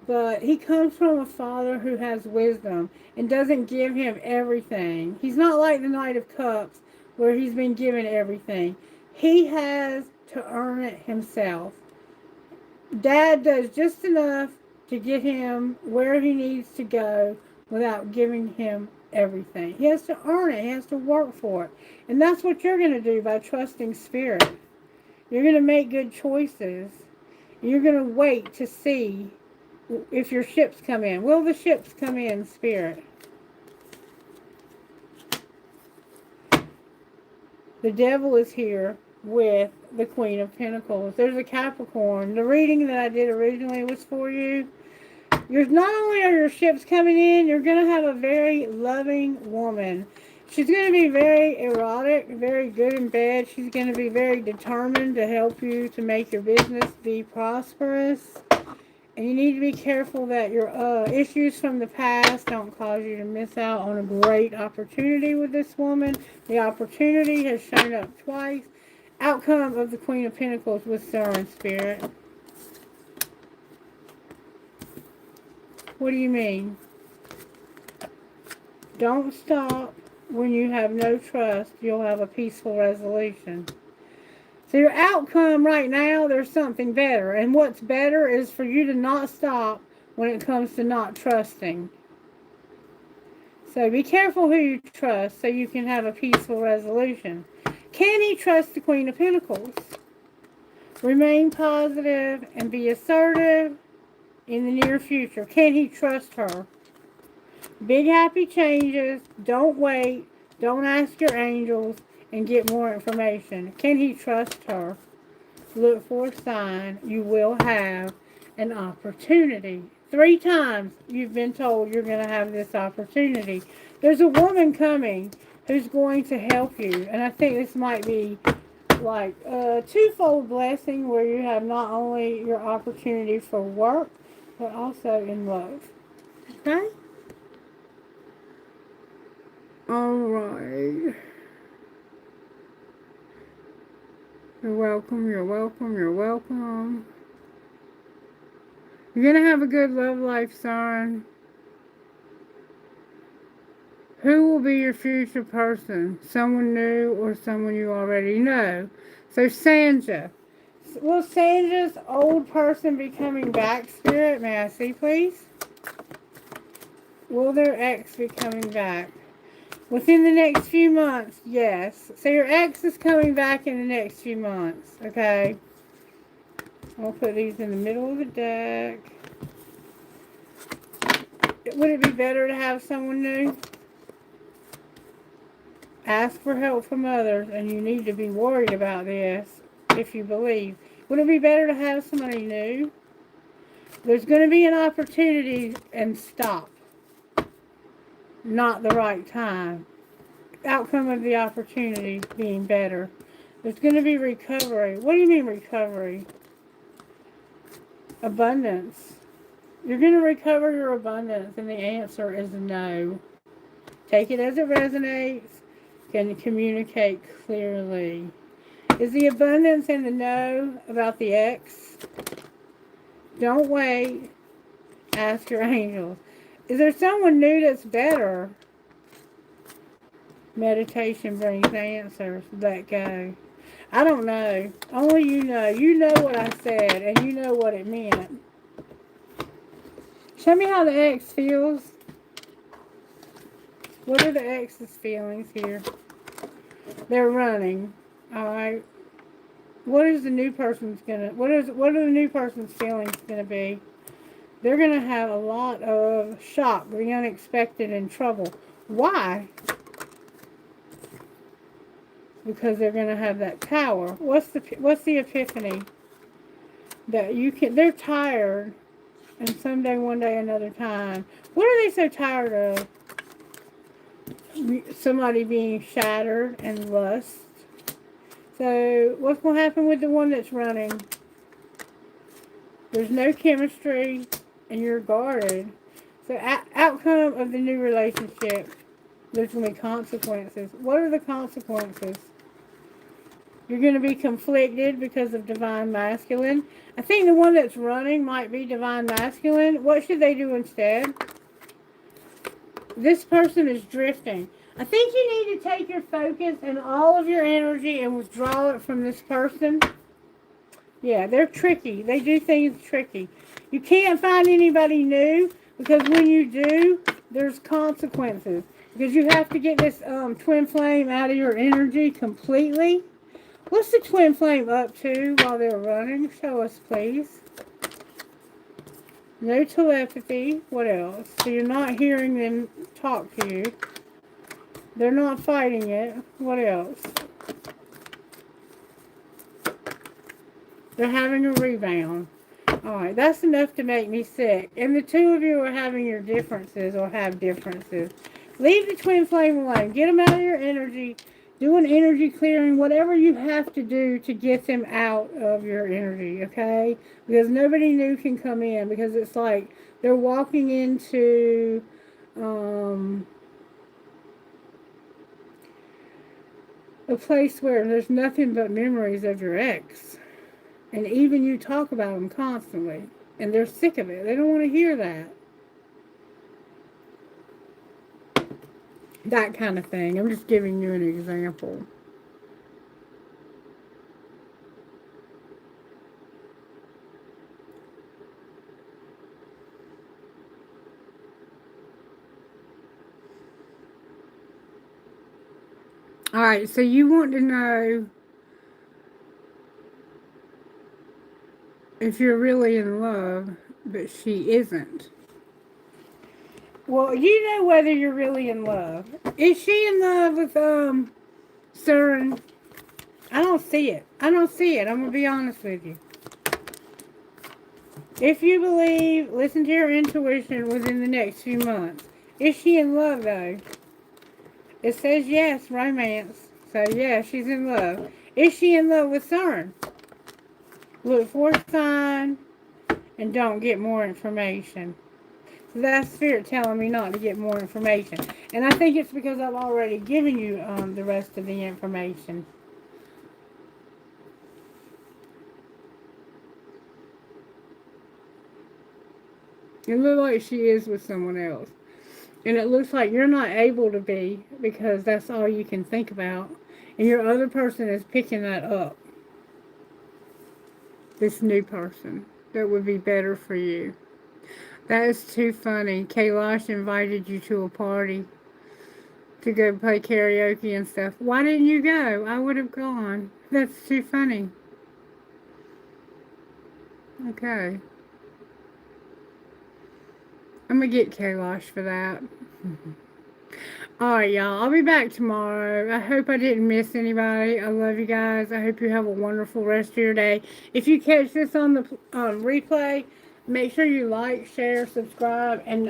but he comes from a father who has wisdom and doesn't give him everything. He's not like the Knight of Cups where he's been given everything. He has to earn it himself. Dad does just enough to get him where he needs to go without giving him everything. He has to earn it. He has to work for it. And that's what you're going to do by trusting Spirit. You're going to make good choices. You're going to wait to see if your ships come in. Will the ships come in, Spirit? The Devil is here with the Queen of Pentacles. There's a Capricorn. The reading that I did originally was for you. Not only are your ships coming in, you're going to have a very loving woman. She's going to be very erotic, very good in bed. She's going to be very determined to help you to make your business be prosperous. And you need to be careful that your issues from the past don't cause you to miss out on a great opportunity with this woman. The opportunity has shown up twice. Outcome of the Queen of Pentacles with Star and Spirit. What do you mean? Don't stop. When you have no trust, you'll have a peaceful resolution. So your outcome right now, there's something better. And what's better is for you to not stop when it comes to not trusting. So be careful who you trust so you can have a peaceful resolution. Can he trust the Queen of Pentacles? Remain positive and be assertive in the near future. Can he trust her? Big happy changes. Don't wait. Don't ask your angels and get more information. Can he trust her? Look for a sign. You will have an opportunity. 3 times you've been told you're going to have this opportunity. There's a woman coming who's going to help you. And I think this might be like a twofold blessing where you have not only your opportunity for work, but also in love. Okay? Alright. You're welcome, you're welcome, you're welcome. You're going to have a good love life, son. Who will be your future person? Someone new or someone you already know? So Sandra. Will Sandra's old person be coming back, Spirit? May I see, please? Will their ex be coming back? Within the next few months, yes. So your ex is coming back in the next few months, okay? I'll put these in the middle of the deck. Would it be better to have someone new? Ask for help from others, and you need to be worried about this if you believe. Would it be better to have somebody new? There's going to be an opportunity and stop. Not the right time. Outcome of the opportunity being better. There's going to be recovery. What do you mean recovery? Abundance. You're going to recover your abundance, and the answer is no. Take it as it resonates. Can communicate clearly. Is the abundance in the no about the ex? Don't wait. Ask your angels. Is there someone new that's better? Meditation brings answers. Let go. I don't know. Only you know. You know what I said, and you know what it meant. Show me how the ex feels. What are the ex's feelings here? They're running. Alright. What is the new person's gonna what are the new person's feelings gonna be? They're gonna have a lot of shock, the unexpected, and trouble. Why? Because they're gonna have that power. What's the epiphany? That you can they're tired, and someday, one day, another time. What are they so tired of? Somebody being shattered and lust. So what's going to happen with the one that's running? There's no chemistry and you're guarded. So outcome of the new relationship, there's going to be consequences. What are the consequences? You're going to be conflicted because of divine masculine. I think the one that's running might be divine masculine. What should they do instead? This person is drifting. I think you need to take your focus and all of your energy and withdraw it from this person. Yeah, they're tricky. They do things tricky. You can't find anybody new because when you do, there's consequences. Because you have to get this twin flame out of your energy completely. What's the twin flame up to while they're running? Show us, please. No telepathy. What else? So you're not hearing them talk to you. They're not fighting it. What else? They're having a rebound. Alright, that's enough to make me sick. And the two of you are having your differences or have differences. Leave the twin flame alone. Get them out of your energy. Do an energy clearing, whatever you have to do to get them out of your energy, okay? Because nobody new can come in, because it's like they're walking into a place where there's nothing but memories of your ex. And even you talk about them constantly. And they're sick of it. They don't want to hear that. That kind of thing. I'm just giving you an example. Alright, so you want to know if you're really in love, but she isn't. Well, you know whether you're really in love. Is she in love with, Søren? I don't see it. I don't see it. I'm going to be honest with you. If you believe, listen to your intuition within the next few months. Is she in love, though? It says yes, romance. So, yeah, she's in love. Is she in love with Søren? Look for a sign and don't get more information. So that's Spirit telling me not to get more information. And I think it's because I've already given you the rest of the information. It looks like she is with someone else. And it looks like you're not able to be because that's all you can think about. And your other person is picking that up. This new person that would be better for you. That is too funny. Kailash invited you to a party to go play karaoke and stuff. Why didn't you go? I would have gone. That's too funny. Okay. I'm going to get Kailash for that. Alright, y'all. I'll be back tomorrow. I hope I didn't miss anybody. I love you guys. I hope you have a wonderful rest of your day. If you catch this on the replay, make sure you like, share, subscribe, and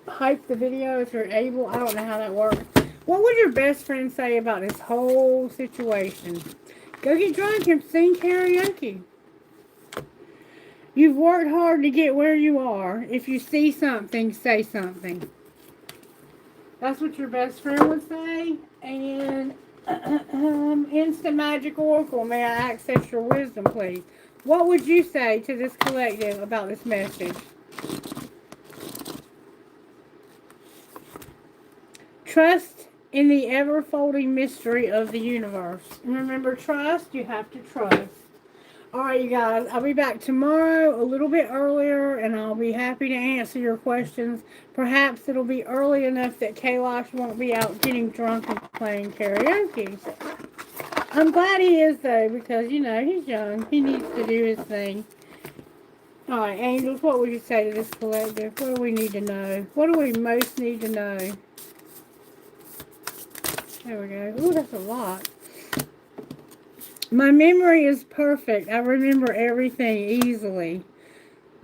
hype the video if you're able. I don't know how that works. What would your best friend say about this whole situation? Go get drunk and sing karaoke. You've worked hard to get where you are. If you see something, say something. That's what your best friend would say. And Instant Magic Oracle, may I access your wisdom, please? What would you say to this collective about this message? Trust in the ever-folding mystery of the universe. And remember, trust, you have to trust. Alright, you guys, I'll be back tomorrow a little bit earlier, and I'll be happy to answer your questions. Perhaps it'll be early enough that Kailash won't be out getting drunk and playing karaoke. I'm glad he is, though, because, you know, he's young. He needs to do his thing. Alright, angels, what would you say to this collective? What do we need to know? What do we most need to know? There we go. Ooh, that's a lot. My memory is perfect. I remember everything easily.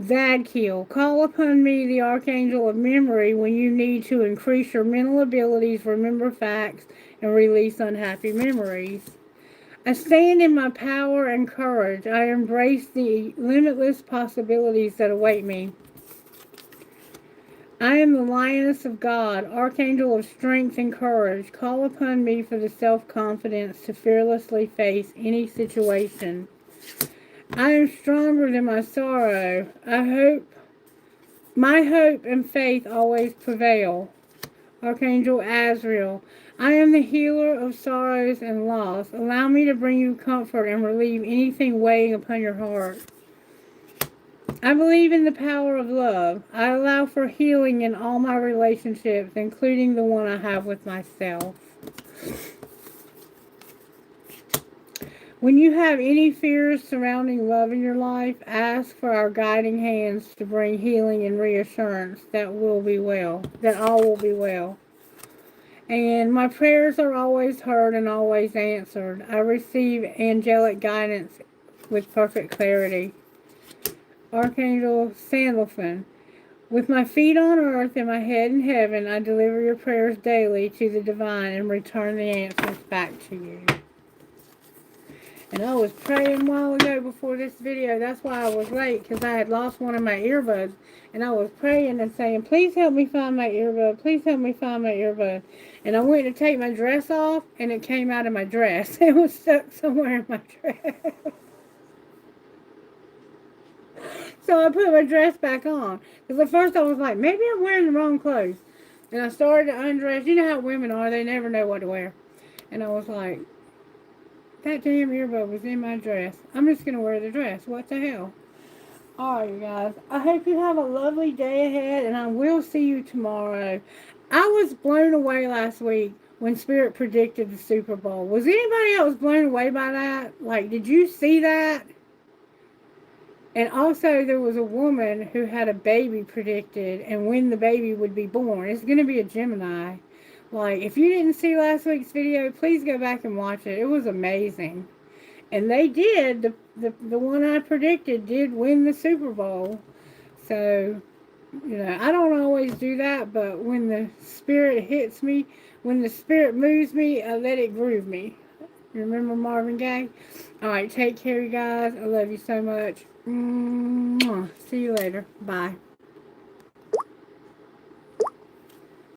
Zadkiel, call upon me, the Archangel of Memory, when you need to increase your mental abilities, remember facts, and release unhappy memories. I stand in my power and courage. I embrace the limitless possibilities that await me. I am the Lioness of God, Archangel of Strength and Courage. Call upon me for the self-confidence to fearlessly face any situation. I am stronger than my sorrow. My hope and faith always prevail. Archangel Azrael, I am the healer of sorrows and loss. Allow me to bring you comfort and relieve anything weighing upon your heart. I believe in the power of love. I allow for healing in all my relationships, including the one I have with myself. When you have any fears surrounding love in your life, ask for our guiding hands to bring healing and reassurance that all will be well. And my prayers are always heard and always answered. I receive angelic guidance with perfect clarity. Archangel Sandalphon, With my feet on earth and my head in heaven, I deliver your prayers daily to the divine and return the answers back to you. And I was praying a while ago before this video. That's why I was late, because I had lost one of my earbuds. And I was praying and saying, please help me find my earbud. Please help me find my earbud. And I went to take my dress off, and it came out of my dress. It was stuck somewhere in my dress. So I put my dress back on. Because at first I was like, maybe I'm wearing the wrong clothes. And I started to undress. You know how women are. They never know what to wear. And I was like, that damn earbud was in my dress. I'm just going to wear the dress. What the hell? Alright, you guys. I hope you have a lovely day ahead, and I will see you tomorrow. I was blown away last week when Spirit predicted the Super Bowl. Was anybody else blown away by that? Like, did you see that? And also, there was a woman who had a baby predicted, and when the baby would be born. It's going to be a Gemini. Like, if you didn't see last week's video, please go back and watch it. It was amazing. And they did. The one I predicted did win the Super Bowl. So, you know, I don't always do that, but when the Spirit hits me, when the Spirit moves me, I let it groove me. Remember Marvin Gaye? Alright, take care, you guys. I love you so much. Mwah. See you later. Bye.